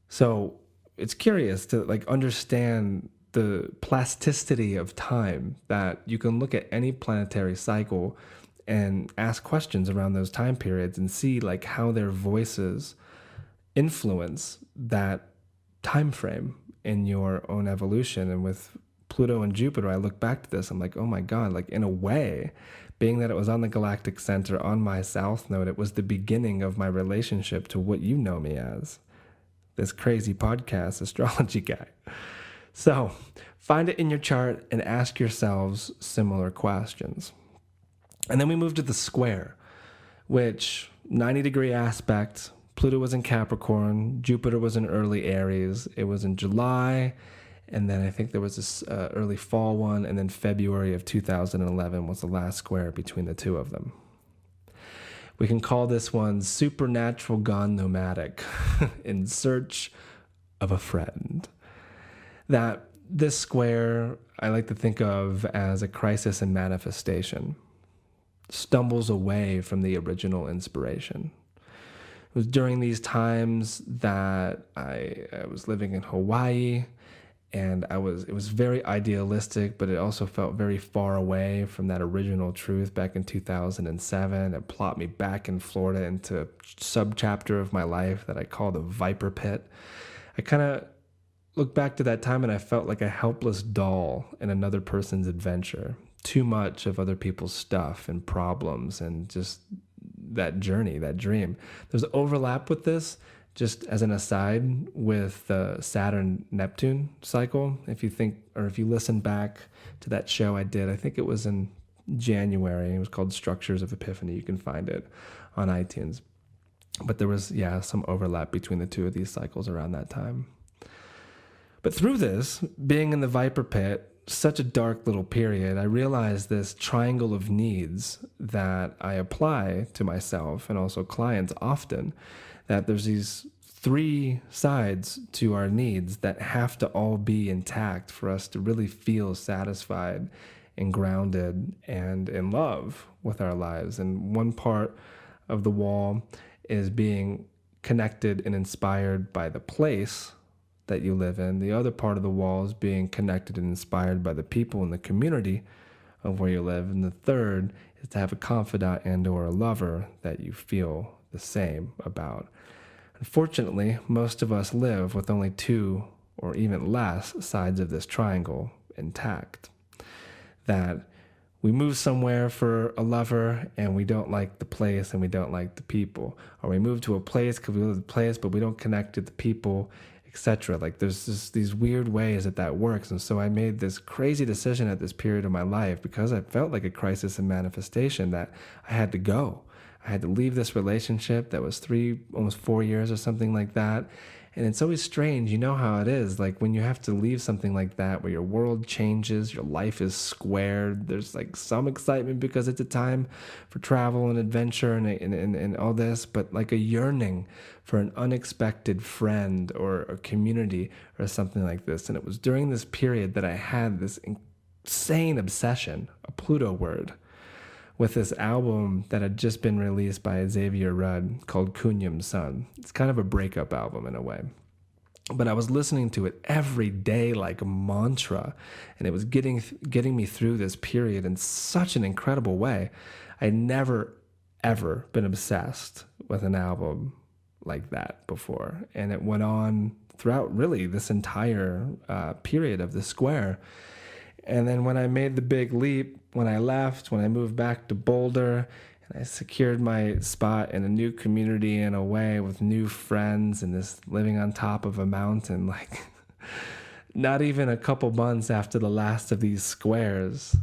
So it's curious to, like, understand the plasticity of time, that you can look at any planetary cycle and ask questions around those time periods and see, like, how their voices influence that time frame in your own evolution. And with Pluto and Jupiter, I look back to this, I'm like, oh my God, like, in a way, being that it was on the galactic center on my south node, it was the beginning of my relationship to what you know me as, this crazy podcast astrology guy. So find it in your chart and ask yourselves similar questions. And then we move to the square, which 90-degree aspect. Pluto was in Capricorn. Jupiter was in early Aries. It was in July. And then I think there was this early fall one. And then February of 2011 was the last square between the two of them. We can call this one Supernatural Gone Nomadic, in search of a friend. That this square I like to think of as a crisis in manifestation, stumbles away from the original inspiration. It was during these times that I was living in Hawaii, and it was very idealistic, but it also felt very far away from that original truth back in 2007. It plopped me back in Florida into a subchapter of my life that I call the Viper Pit. I kind of look back to that time and I felt like a helpless doll in another person's adventure. Too much of other people's stuff and problems and just that journey, that dream. There's overlap with this, just as an aside, with the Saturn-Neptune cycle. If you listen back to that show I did, I think it was in January. It was called Structures of Epiphany. You can find it on iTunes. But there was, some overlap between the two of these cycles around that time. But through this, being in the Viper Pit, such a dark little period, I realized this triangle of needs that I apply to myself and also clients often, that there's these 3 sides to our needs that have to all be intact for us to really feel satisfied and grounded and in love with our lives. And one part of the wall is being connected and inspired by the place that you live in. The other part of the wall is being connected and inspired by the people in the community of where you live. And the third is to have a confidant and or a lover that you feel the same about. Unfortunately, most of us live with only 2 or even less sides of this triangle intact. That We move somewhere for a lover and we don't like the place and we don't like the people. Or we move to a place because we love the place, but we don't connect to the people, etc. Like there's just these weird ways that works. And so I made this crazy decision at this period of my life because I felt like a crisis in manifestation that I had to go. I had to leave this relationship that was 3, almost 4 years or something like that. And it's always strange, you know how it is, like when you have to leave something like that where your world changes, your life is squared, there's like some excitement because it's a time for travel and adventure and all this, but like a yearning for an unexpected friend or a community or something like this. And it was during this period that I had this insane obsession, a Pluto word, with this album that had just been released by Xavier Rudd called Kunyum's Son. It's kind of a breakup album in a way. But I was listening to it every day like a mantra, and it was getting me through this period in such an incredible way. I'd never, ever been obsessed with an album like that before. And it went on throughout really this entire period of the square. And then when I made the big leap, when I left, when I moved back to Boulder, and I secured my spot in a new community in a way with new friends and this living on top of a mountain, like not even a couple months after the last of these squares,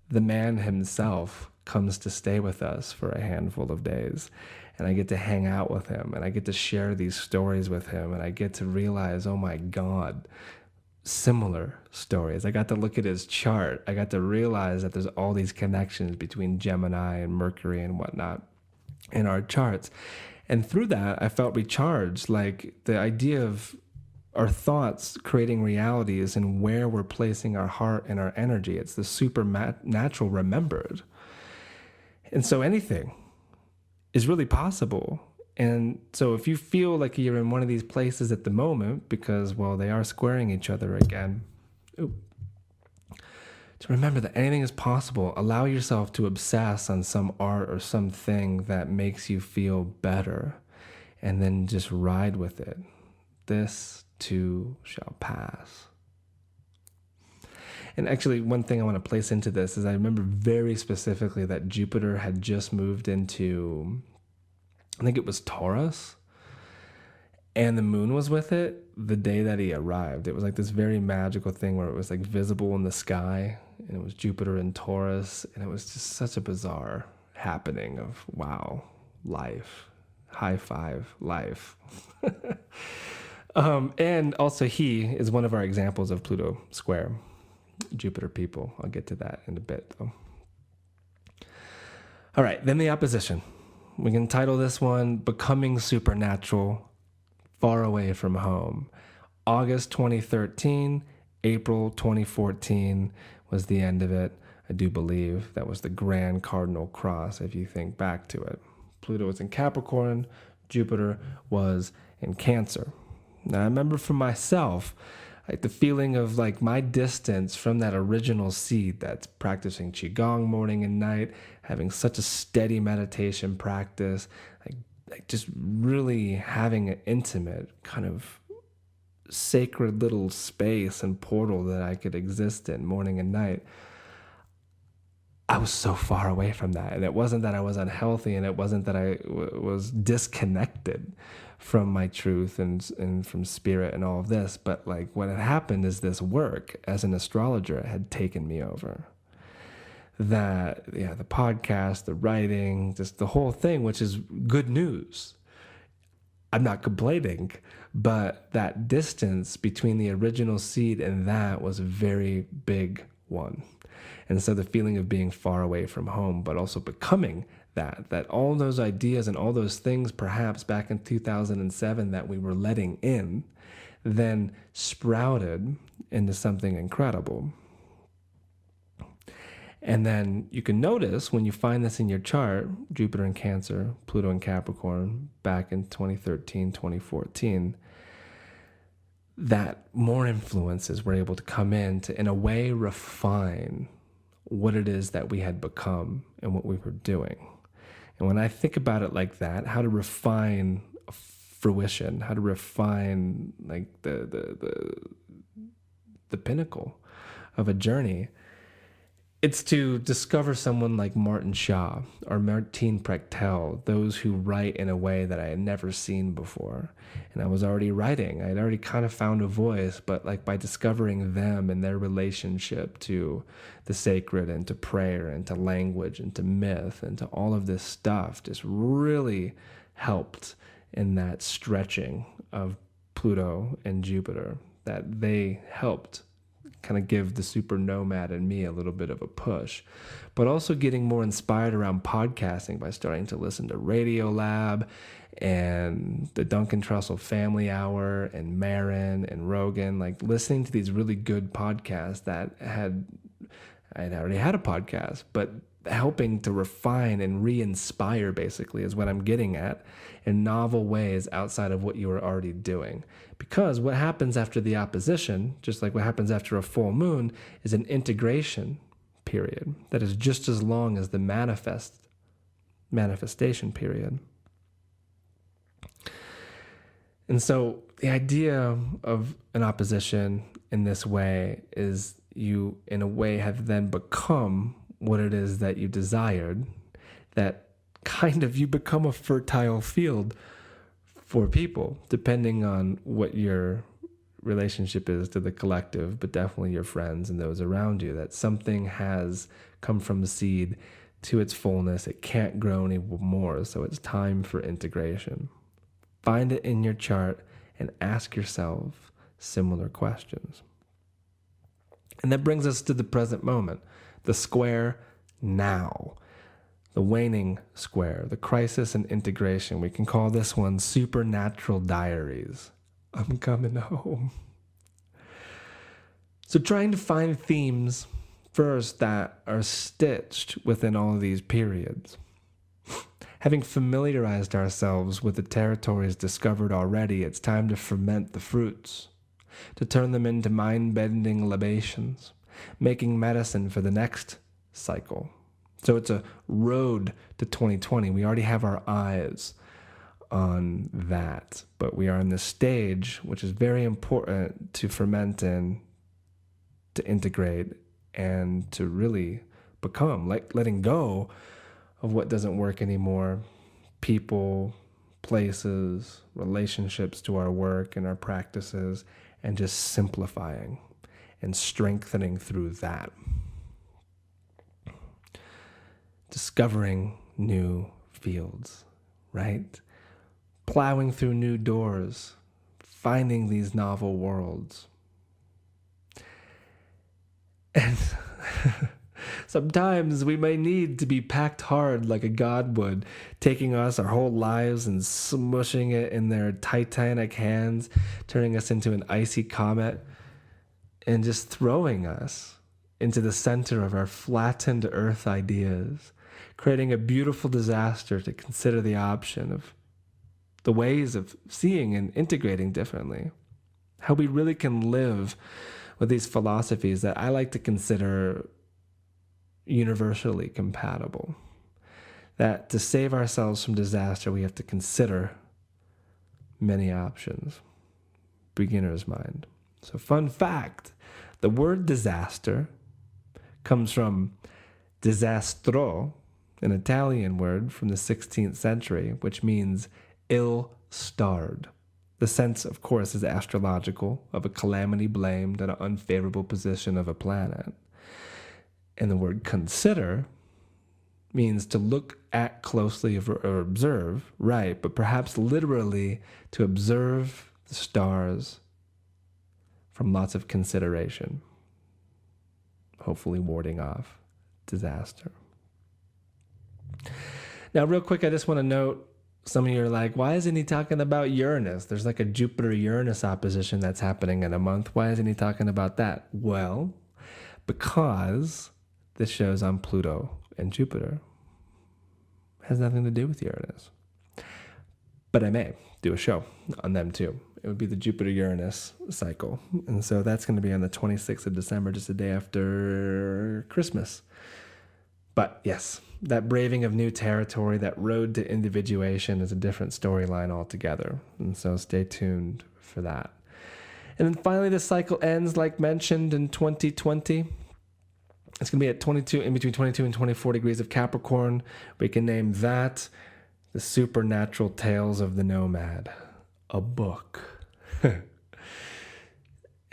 the man himself comes to stay with us for a handful of days. And I get to hang out with him and I get to share these stories with him and I get to realize, oh my God, similar stories. I got to look at his chart. I got to realize that there's all these connections between Gemini and Mercury and whatnot in our charts. And through that, I felt recharged. Like the idea of our thoughts creating realities and where we're placing our heart and our energy. It's the supernatural remembered. And so anything is really possible. And so if you feel like you're in one of these places at the moment, because, well, they are squaring each other again, to remember that anything is possible. Allow yourself to obsess on some art or something that makes you feel better, and then just ride with it. This too shall pass. And actually, one thing I want to place into this is I remember very specifically that Jupiter had just moved into, I think it was Taurus, and the moon was with it the day that he arrived. It was like this very magical thing where it was like visible in the sky, and it was Jupiter in Taurus, and it was just such a bizarre happening of, wow, life, high five, life. And also he is one of our examples of Pluto square Jupiter people. I'll get to that in a bit, though. All right, then the opposition. We can title this one Becoming Supernatural, Far Away from Home. August 2013, April 2014 was the end of it. I do believe that was the grand cardinal cross if you think back to it. Pluto was in Capricorn, Jupiter was in Cancer. Now I remember for myself, like the feeling of like my distance from that original seed that's practicing Qigong morning and night, having such a steady meditation practice, like just really having an intimate kind of sacred little space and portal that I could exist in morning and night. I was so far away from that. And it wasn't that I was unhealthy, and it wasn't that I was disconnected from my truth and from spirit and all of this. But like what had happened is this work as an astrologer had taken me over. That, yeah, the podcast, the writing, just the whole thing, which is good news. I'm not complaining, but that distance between the original seed and that was a very big one. And so the feeling of being far away from home, but also becoming that all those ideas and all those things perhaps back in 2007 that we were letting in, then sprouted into something incredible. And then you can notice when you find this in your chart, Jupiter in Cancer, Pluto in Capricorn, back in 2013, 2014, that more influences were able to come in to, in a way, refine what it is that we had become and what we were doing. And when I think about it like that, how to refine fruition, how to refine like the pinnacle of a journey, It's to discover someone like Martin Shaw or Martine Prechtel, those who write in a way that I had never seen before. And I was already writing. I'd already kind of found a voice, but like by discovering them and their relationship to the sacred and to prayer and to language and to myth and to all of this stuff just really helped in that stretching of Pluto and Jupiter, that they helped kind of give the super nomad in me a little bit of a push, but also getting more inspired around podcasting by starting to listen to Radio Lab and the Duncan Trussell Family Hour and Marin and Rogan, like listening to these really good podcasts that I'd already had a podcast, but helping to refine and re-inspire basically is what I'm getting at in novel ways outside of what you were already doing. Because what happens after the opposition, just like what happens after a full moon, is an integration period that is just as long as the manifestation period. And so the idea of an opposition in this way is you, in a way, have then become what it is that you desired, that kind of you become a fertile field for people, depending on what your relationship is to the collective, but definitely your friends and those around you, that something has come from the seed to its fullness. It can't grow any more, so it's time for integration. Find it in your chart and ask yourself similar questions. And that brings us to the present moment, the square now. The waning square, the crisis and integration. We can call this one Supernatural Diaries. I'm coming home. So trying to find themes first that are stitched within all of these periods. Having familiarized ourselves with the territories discovered already, it's time to ferment the fruits, to turn them into mind-bending libations, making medicine for the next cycle. So it's a road to 2020. We already have our eyes on that, but we are in this stage, which is very important to ferment in, to integrate, and to really become, like letting go of what doesn't work anymore. People, places, relationships to our work and our practices, and just simplifying and strengthening through that. Discovering new fields, right? Plowing through new doors, finding these novel worlds. And sometimes we may need to be packed hard like a god would, taking us our whole lives and smushing it in their titanic hands, turning us into an icy comet, and just throwing us into the center of our flattened earth ideas, creating a beautiful disaster to consider the option of the ways of seeing and integrating differently. How we really can live with these philosophies that I like to consider universally compatible. That to save ourselves from disaster, we have to consider many options. Beginner's mind. So fun fact, the word disaster comes from disastro, an Italian word from the 16th century, which means ill-starred. The sense, of course, is astrological, of a calamity blamed and an unfavorable position of a planet. And the word consider means to look at closely or observe, right, but perhaps literally to observe the stars from lots of consideration, hopefully warding off disaster. Now, real quick, I just want to note, some of you are like, why isn't he talking about Uranus? There's like a Jupiter-Uranus opposition that's happening in a month. Why isn't he talking about that? Well, because this show's on Pluto and Jupiter. It has nothing to do with Uranus. But I may do a show on them too. It would be the Jupiter-Uranus cycle. And so that's going to be on the 26th of December, just a day after Christmas. But yes, that braving of new territory, that road to individuation is a different storyline altogether. And so stay tuned for that. And then finally, the cycle ends, like mentioned, in 2020. It's going to be at 22, in between 22 and 24 degrees of Capricorn. We can name that The Supernatural Tales of the Nomad, a book.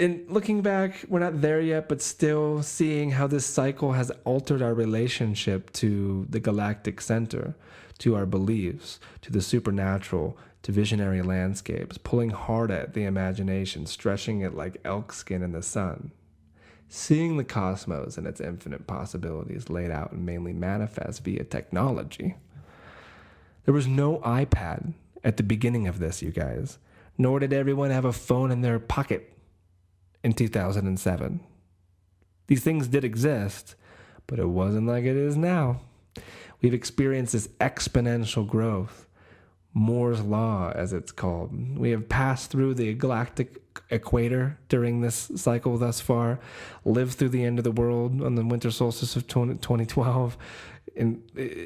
And looking back, we're not there yet, but still seeing how this cycle has altered our relationship to the galactic center, to our beliefs, to the supernatural, to visionary landscapes, pulling hard at the imagination, stretching it like elk skin in the sun. Seeing the cosmos and its infinite possibilities laid out and mainly manifest via technology. There was no iPad at the beginning of this, you guys, nor did everyone have a phone in their pocket in 2007. These things did exist, but it wasn't like it is now. We've experienced this exponential growth, Moore's Law, as it's called. We have passed through the galactic equator during this cycle thus far, lived through the end of the world on the winter solstice of 2012. And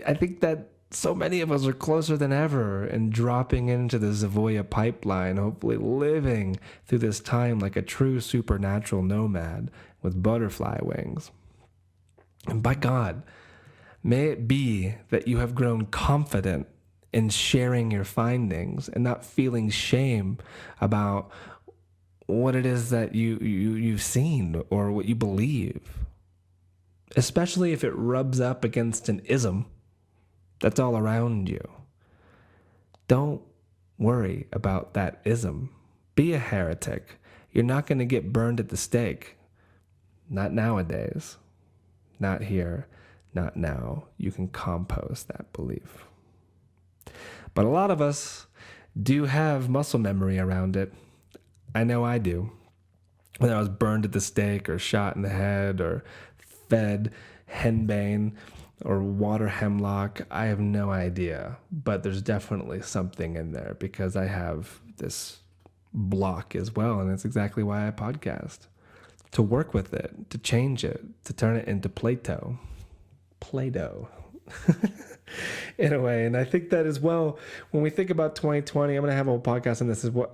I think that so many of us are closer than ever and dropping into the Zavoya pipeline, hopefully living through this time like a true supernatural nomad with butterfly wings. And by God, may it be that you have grown confident in sharing your findings and not feeling shame about what it is that you've seen or what you believe, especially if it rubs up against an ism that's all around you. Don't worry about that ism. Be a heretic. You're not going to get burned at the stake. Not nowadays. Not here. Not now. You can compost that belief. But a lot of us do have muscle memory around it. I know I do. When I was burned at the stake or shot in the head or fed henbane or water hemlock, I have no idea. But there's definitely something in there because I have this block as well. And that's exactly why I podcast. To work with it, to change it, to turn it into Play-Doh. In a way. And I think that as well, when we think about 2020, I'm going to have a whole podcast on this as well,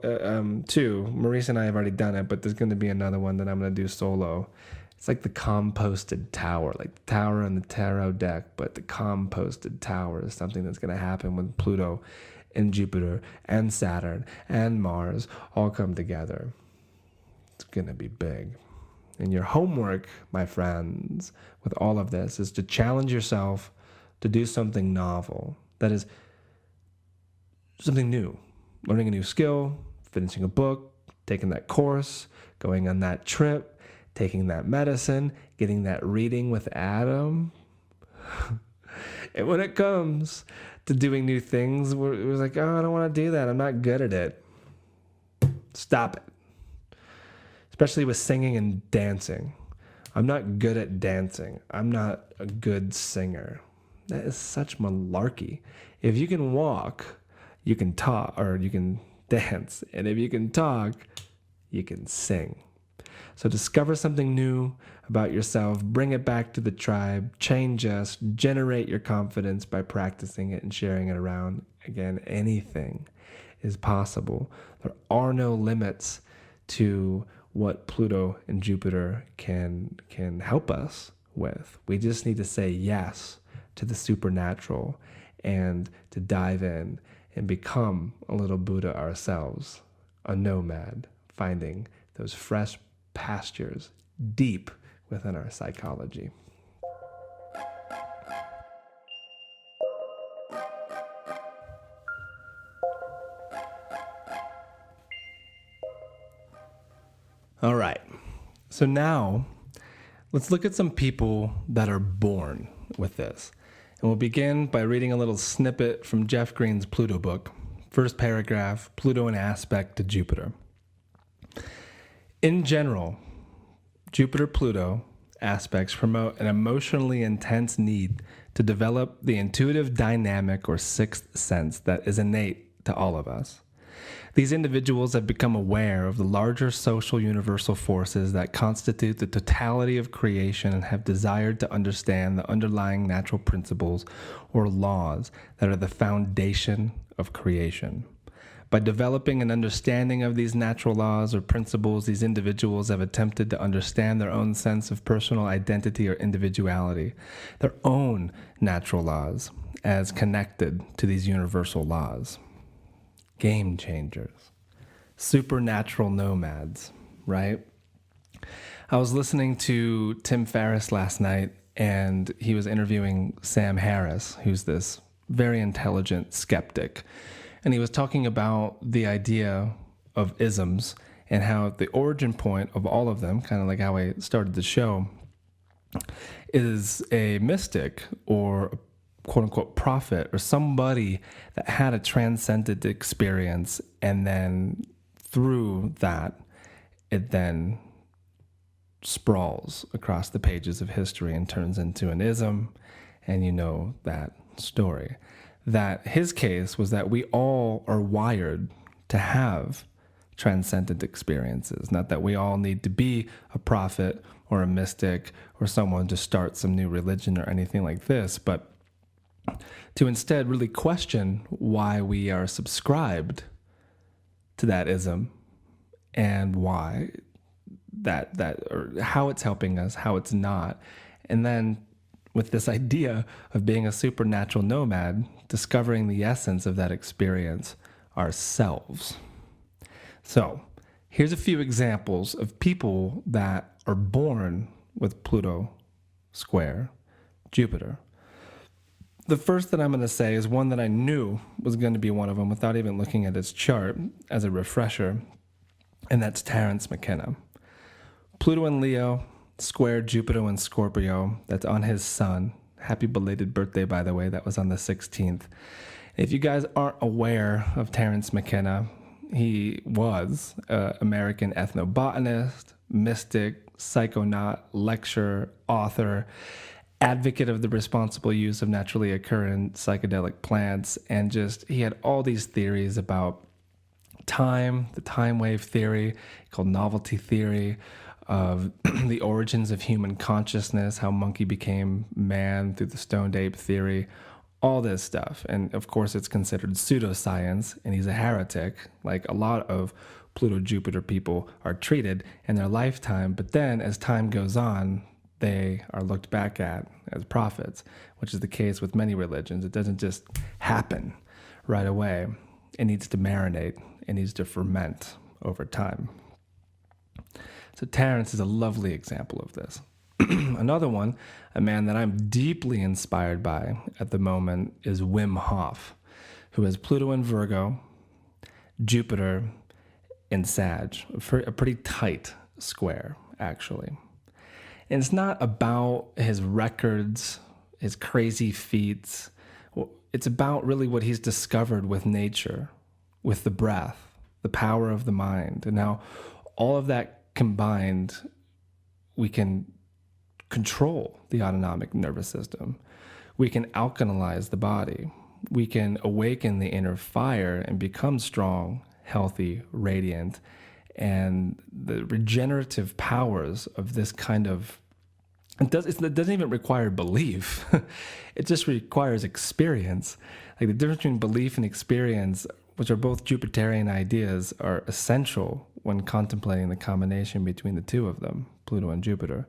too. Maurice and I have already done it, but there's going to be another one that I'm going to do solo. It's like the composted tower, like the tower on the tarot deck, but the composted tower is something that's going to happen when Pluto and Jupiter and Saturn and Mars all come together. It's going to be big. And your homework, my friends, with all of this is to challenge yourself to do something novel. That is something new. Learning a new skill, finishing a book, taking that course, going on that trip, taking that medicine, getting that reading with Adam. And when it comes to doing new things, we're like, oh, I don't want to do that. I'm not good at it. Stop it. Especially with singing and dancing. I'm not good at dancing. I'm not a good singer. That is such malarkey. If you can walk, you can talk, or you can dance. And if you can talk, you can sing. So discover something new about yourself, bring it back to the tribe, change us, generate your confidence by practicing it and sharing it around. Again, anything is possible. There are no limits to what Pluto and Jupiter can help us with. We just need to say yes to the supernatural and to dive in and become a little Buddha ourselves, a nomad, finding those fresh pastures deep within our psychology. All right, so now let's look at some people that are born with this. And we'll begin by reading a little snippet from Jeff Green's Pluto book. First paragraph, Pluto in aspect to Jupiter. In general, Jupiter-Pluto aspects promote an emotionally intense need to develop the intuitive dynamic or sixth sense that is innate to all of us. These individuals have become aware of the larger social universal forces that constitute the totality of creation and have desired to understand the underlying natural principles or laws that are the foundation of creation. By developing an understanding of these natural laws or principles, these individuals have attempted to understand their own sense of personal identity or individuality, their own natural laws, as connected to these universal laws. Game changers. Supernatural nomads, right? I was listening to Tim Ferriss last night, and he was interviewing Sam Harris, who's this very intelligent skeptic. And he was talking about the idea of isms and how the origin point of all of them, kind of like how I started the show, is a mystic or a quote-unquote prophet or somebody that had a transcendent experience, and then through that, it then sprawls across the pages of history and turns into an ism, and you know that story. That his case was that we all are wired to have transcendent experiences, not that we all need to be a prophet or a mystic or someone to start some new religion or anything like this, but to instead really question why we are subscribed to that ism and why that or how it's helping us, how it's not. And then with this idea of being a supernatural nomad, discovering the essence of that experience ourselves. So here's a few examples of people that are born with Pluto square Jupiter. The first that I'm going to say is one that I knew was going to be one of them without even looking at his chart as a refresher, and that's Terence McKenna. Pluto in Leo, square Jupiter in Scorpio, that's on his sun. Happy belated birthday, by the way, that was on the 16th. If you guys aren't aware of Terence McKenna, he was an American ethnobotanist, mystic, psychonaut, lecturer, author, advocate of the responsible use of naturally occurring psychedelic plants, and just he had all these theories about time, the time wave theory called novelty theory, of the origins of human consciousness, how monkey became man through the stoned ape theory, all this stuff. And of course it's considered pseudoscience, and he's a heretic, like a lot of Pluto-Jupiter people are treated in their lifetime, but then as time goes on, they are looked back at as prophets, which is the case with many religions. It doesn't just happen right away. It needs to marinate. It needs to ferment over time. So Terence is a lovely example of this. Another one, a man that I'm deeply inspired by at the moment, is Wim Hof, who has Pluto in Virgo, Jupiter in Sag, a pretty tight square, actually. And it's not about his records, his crazy feats. It's about really what he's discovered with nature, with the breath, the power of the mind. And now all of that combined, we can control the autonomic nervous system. We can alkalize the body. We can awaken the inner fire and become strong, healthy, radiant. And the regenerative powers of this kind of, it doesn't even require belief. It just requires experience. Like the difference between belief and experience, which are both Jupiterian ideas, are essential when contemplating the combination between the two of them, Pluto and Jupiter.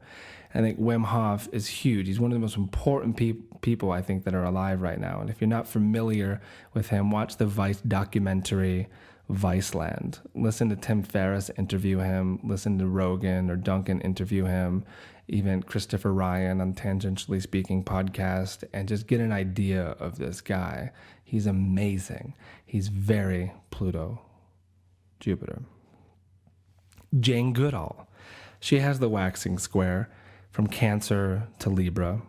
I think Wim Hof is huge. He's one of the most important people, I think, that are alive right now. And if you're not familiar with him, watch the Vice documentary, Viceland. Listen to Tim Ferriss interview him. Listen to Rogan or Duncan interview him. Even Christopher Ryan on Tangentially Speaking podcast, and just get an idea of this guy. He's amazing. He's very Pluto, Jupiter. Jane Goodall. She has the waxing square from Cancer to Libra.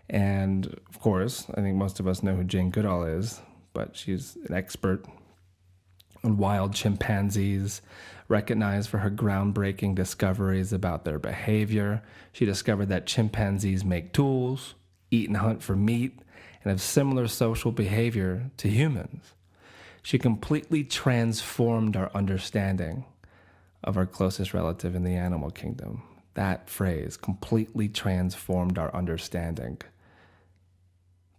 And of course, I think most of us know who Jane Goodall is, but she's an expert on wild chimpanzees, recognized for her groundbreaking discoveries about their behavior. She discovered that chimpanzees make tools, eat and hunt for meat, and have similar social behavior to humans. She completely transformed our understanding of our closest relative in the animal kingdom. That phrase, completely transformed our understanding.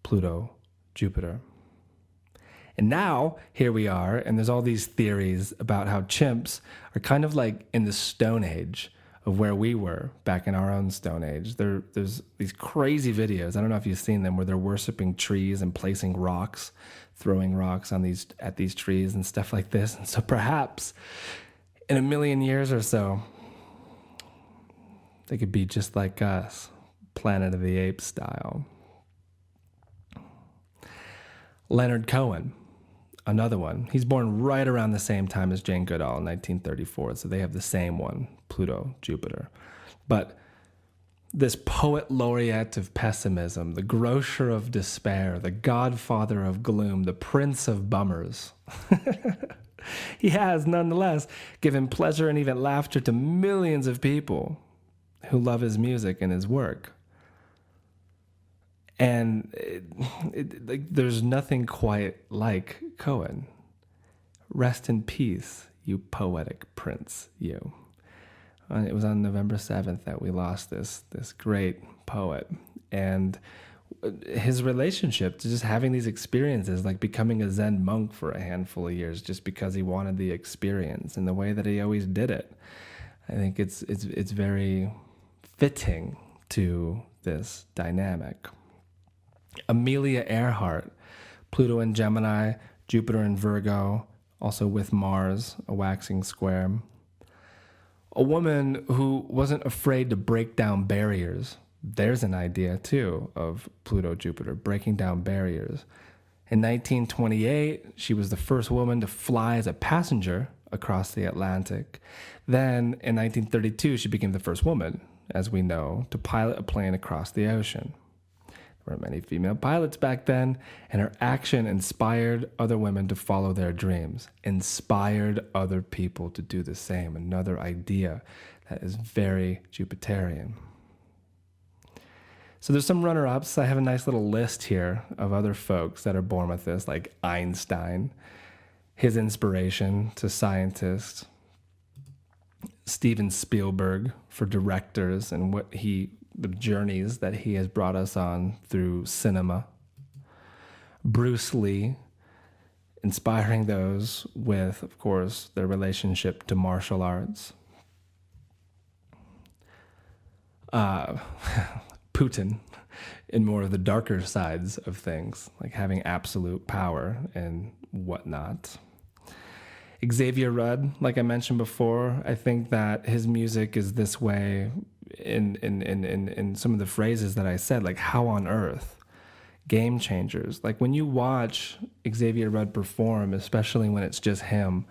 Pluto, Jupiter. And now, here we are, and there's all these theories about how chimps are kind of like in the Stone Age of where we were back in our own Stone Age. There's these crazy videos, I don't know if you've seen them, where they're worshiping trees and placing rocks, throwing rocks at these trees and stuff like this. And so perhaps in a million years or so, they could be just like us, Planet of the Apes style. Leonard Cohen, another one. He's born right around the same time as Jane Goodall in 1934, so they have the same one, Pluto, Jupiter. But this poet laureate of pessimism, the grocer of despair, the godfather of gloom, the prince of bummers, he has nonetheless given pleasure and even laughter to millions of people who love his music and his work. And there's nothing quite like Cohen. Rest in peace, you poetic prince, you. It was on November 7th that we lost this great poet. And his relationship to just having these experiences, like becoming a Zen monk for a handful of years just because he wanted the experience and the way that he always did it. I think it's very fitting to this dynamic. Amelia Earhart, Pluto in Gemini, Jupiter in Virgo, also with Mars, a waxing square. A woman who wasn't afraid to break down barriers. There's an idea, too, of Pluto, Jupiter, breaking down barriers. In 1928, she was the first woman to fly as a passenger across the Atlantic. Then, in 1932, she became the first woman, as we know, to pilot a plane across the ocean. There weren't many female pilots back then, and her action inspired other women to follow their dreams, inspired other people to do the same. Another idea that is very Jupiterian. So there's some runner-ups. I have a nice little list here of other folks that are born with this, like Einstein, his inspiration to scientists, Steven Spielberg for directors and the journeys that he has brought us on through cinema. Bruce Lee, inspiring those with, of course, their relationship to martial arts. Putin, in more of the darker sides of things, like having absolute power and whatnot. Xavier Rudd, like I mentioned before, I think that his music is this way in some of the phrases that I said, like how on earth, game changers. Like when you watch Xavier Rudd perform, especially when it's just him,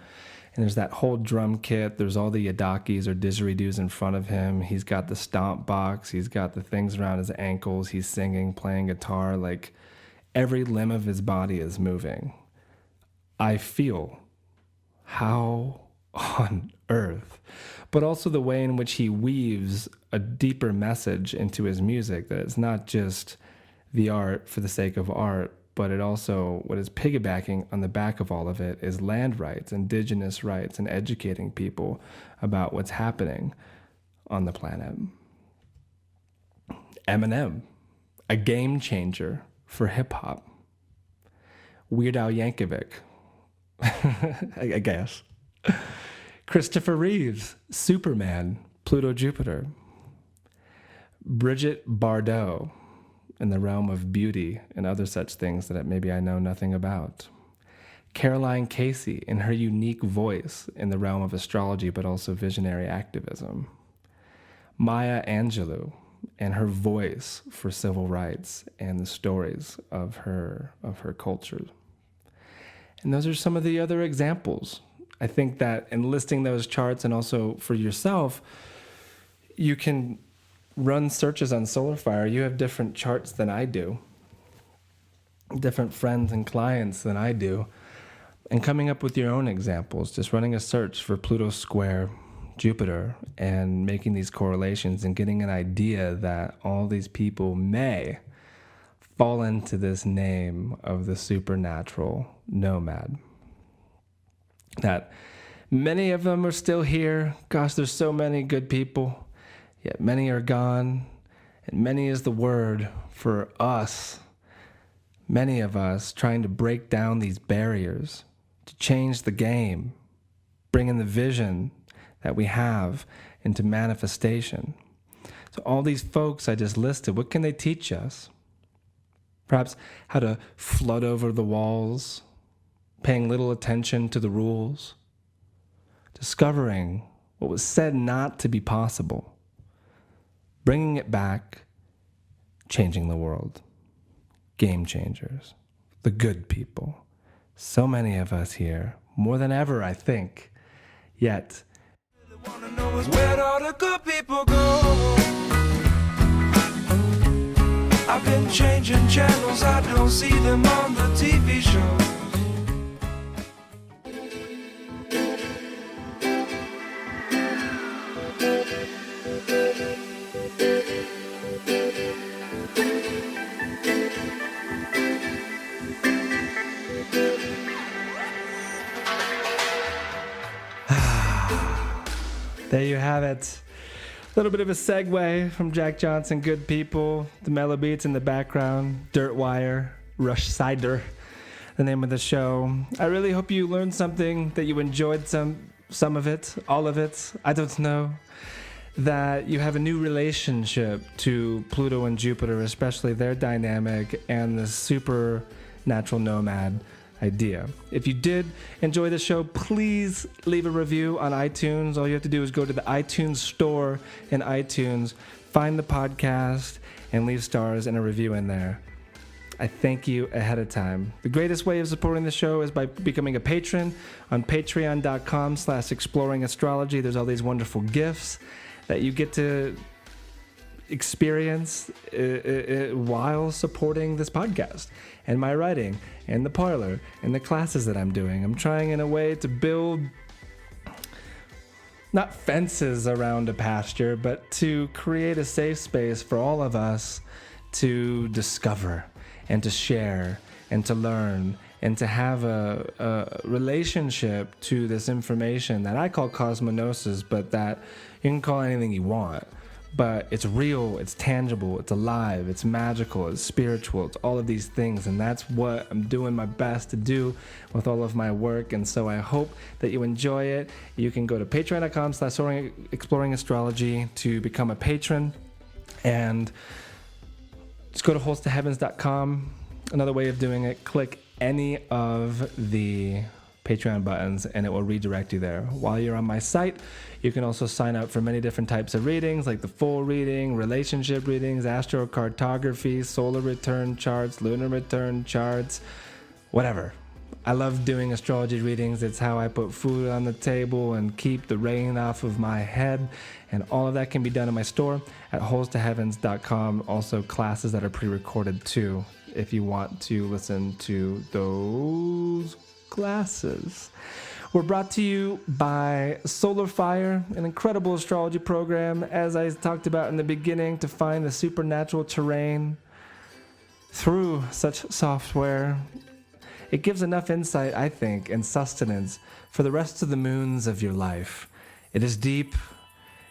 and there's that whole drum kit, there's all the yadakis or didgeridoos in front of him, he's got the stomp box, he's got the things around his ankles, he's singing, playing guitar, like every limb of his body is moving. I feel how on earth, but also the way in which he weaves a deeper message into his music, that it's not just the art for the sake of art, but it also, what is piggybacking on the back of all of it is land rights, indigenous rights, and educating people about what's happening on the planet. Eminem, a game changer for hip hop. Weird Al Yankovic, I guess. Christopher Reeves, Superman, Pluto, Jupiter. Bridget Bardot, in the realm of beauty and other such things that maybe I know nothing about. Caroline Casey, in her unique voice in the realm of astrology, but also visionary activism. Maya Angelou, and her voice for civil rights and the stories of her culture. And those are some of the other examples. I think that in listing those charts, and also for yourself, you can run searches on SolarFire. You have different charts than I do, different friends and clients than I do, and coming up with your own examples, just running a search for Pluto square Jupiter and making these correlations and getting an idea that all these people may fall into this name of the supernatural nomad. That many of them are still here. Gosh, there's so many good people, yet many are gone, and many is the word for us, many of us trying to break down these barriers, to change the game, bring in the vision that we have into manifestation. So all these folks I just listed, what can they teach us? Perhaps how to flood over the walls, paying little attention to the rules, discovering what was said not to be possible, bringing it back, changing the world. Game changers, the good people. So many of us here, more than ever, I think. Yet, wanna know is where all the good people go. I've been changing channels, I don't see them on the TV shows. there you have it. A little bit of a segue from Jack Johnson, Good People, the mellow beats in the background, Dirt Wire, Rush Cider, the name of the show. I really hope you learned something, that you enjoyed some of it, all of it, I don't know, that you have a new relationship to Pluto and Jupiter, especially their dynamic and the supernatural nomad idea. If you did enjoy the show, please leave a review on iTunes. All you have to do is go to the iTunes store in iTunes, find the podcast, and leave stars and a review in there. I thank you ahead of time. The greatest way of supporting the show is by becoming a patron on patreon.com/exploringastrology. There's all these wonderful gifts that you get to experience while supporting this podcast and my writing and the parlor and the classes that I'm doing. I'm trying in a way to build not fences around a pasture, but to create a safe space for all of us to discover and to share and to learn and to have a relationship to this information that I call cosmonosis, but that you can call anything you want. But it's real, it's tangible, it's alive, it's magical, it's spiritual, it's all of these things, and that's what I'm doing my best to do with all of my work. And so I hope that you enjoy it. You can go to patreon.com/exploringastrology to become a patron, and just go to holstoheavens.com. Another way of doing it, click any of the Patreon buttons and it will redirect you there. While you're on my site, you can also sign up for many different types of readings, like the full reading, relationship readings, astrocartography, solar return charts, lunar return charts, whatever. I love doing astrology readings. It's how I put food on the table and keep the rain off of my head. And all of that can be done in my store at holstoheavens.com. Also classes that are pre-recorded too, if you want to listen to those classes. We're brought to you by Solar Fire, an incredible astrology program, as I talked about in the beginning, to find the supernatural terrain through such software. It gives enough insight, I think, and sustenance for the rest of the moons of your life. It is deep,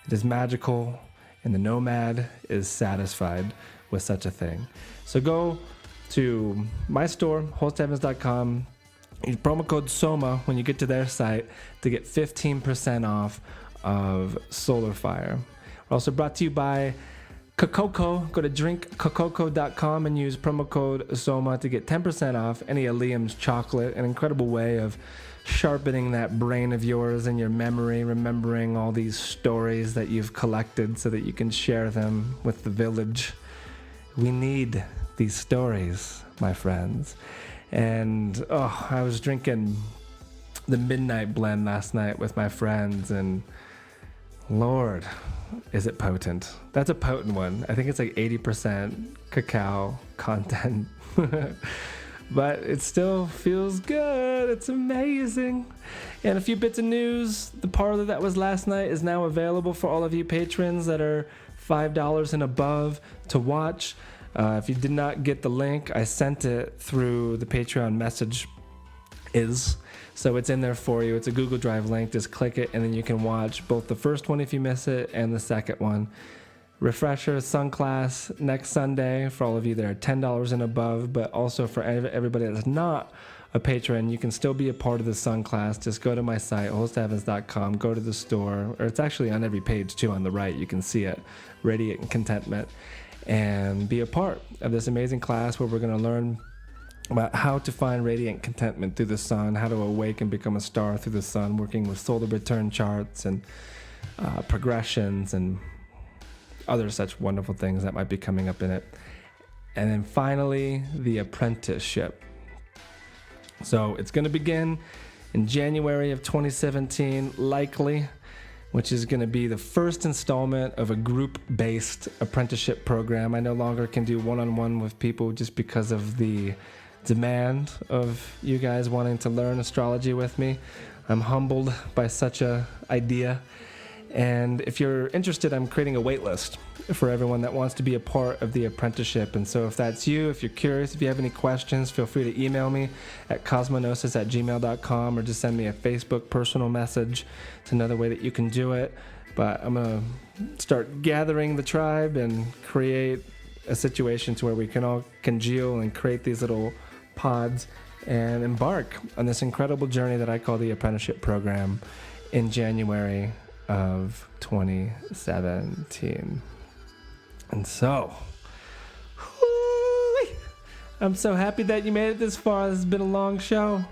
it is magical, and the nomad is satisfied with such a thing. So go to my store, holstoheavens.com. Use promo code SOMA when you get to their site to get 15% off of Solar Fire. We're also brought to you by Cococo. Go to drinkcococo.com and use promo code SOMA to get 10% off any of Liam's chocolate. An incredible way of sharpening that brain of yours and your memory, remembering all these stories that you've collected so that you can share them with the village. We need these stories, my friends. And I was drinking the Midnight Blend last night with my friends, and Lord, is it potent. That's a potent one. I think it's like 80% cacao content. But it still feels good. It's amazing. And a few bits of news. The parlor that was last night is now available for all of you patrons that are $5 and above to watch. If you did not get the link, I sent it through the Patreon message so it's in there for you. It's a Google Drive link. Just click it and then you can watch both the first one if you miss it and the second one. Refresher sun class next Sunday for all of you that are $10 and above, but also for everybody that's not a patron, you can still be a part of the sun class. Just go to my site, holstevans.com, go to the store, or it's actually on every page too on the right. You can see it, Radiant Contentment, and be a part of this amazing class where we're going to learn about how to find radiant contentment through the sun, how to awake and become a star through the sun, working with solar return charts and progressions and other such wonderful things that might be coming up in it. And then finally, the apprenticeship. So it's going to begin in January of 2017, likely, which is going to be the first installment of a group-based apprenticeship program. I no longer can do one-on-one with people just because of the demand of you guys wanting to learn astrology with me. I'm humbled by such a idea. And if you're interested, I'm creating a wait list for everyone that wants to be a part of the apprenticeship. And so if that's you, if you're curious, if you have any questions, feel free to email me at cosmonosis@gmail.com or just send me a Facebook personal message. It's another way that you can do it. But I'm going to start gathering the tribe and create a situation to where we can all congeal and create these little pods and embark on this incredible journey that I call the apprenticeship program in January of 2017. And so, I'm so happy that you made it this far. This has been a long show.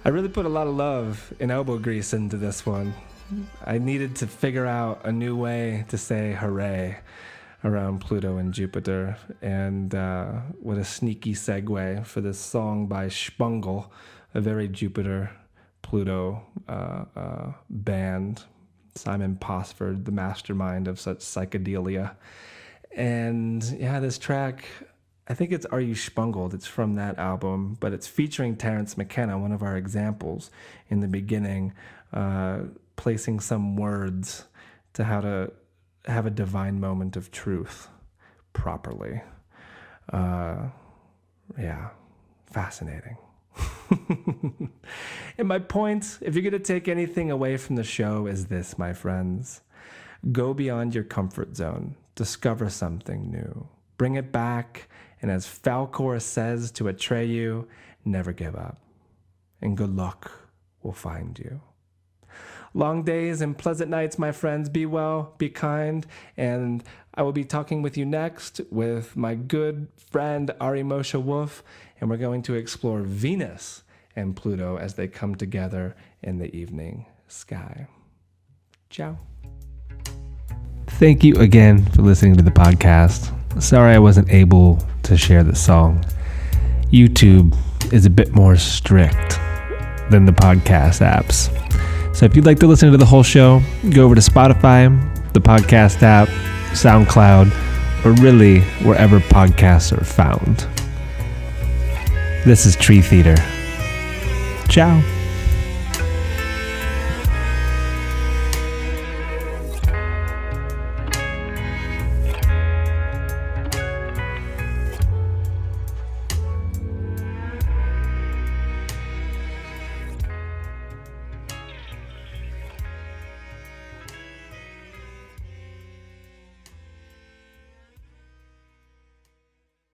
I really put a lot of love and elbow grease into this one. I needed to figure out a new way to say hooray around Pluto and Jupiter, and what a sneaky segue for this song by Spungle, a very Jupiter Pluto band. Simon Posford, the mastermind of such psychedelia. And yeah, this track, I think it's Are You Spungled? It's from that album, but it's featuring Terrence McKenna, one of our examples in the beginning, placing some words to how to have a divine moment of truth properly. Yeah, fascinating. And my point, if you're going to take anything away from the show, is this, my friends. Go beyond your comfort zone. Discover something new. Bring it back. And as Falcor says to Atreyu, never give up. And good luck will find you. Long days and pleasant nights, my friends. Be well, be kind. And I will be talking with you next with my good friend Ari Moshe Wolf. And we're going to explore Venus and Pluto as they come together in the evening sky. Ciao. Thank you again for listening to the podcast. Sorry I wasn't able to share the song. YouTube is a bit more strict than the podcast apps. So if you'd like to listen to the whole show, go over to Spotify, the podcast app, SoundCloud, or really wherever podcasts are found. This is Tree Theater. Ciao.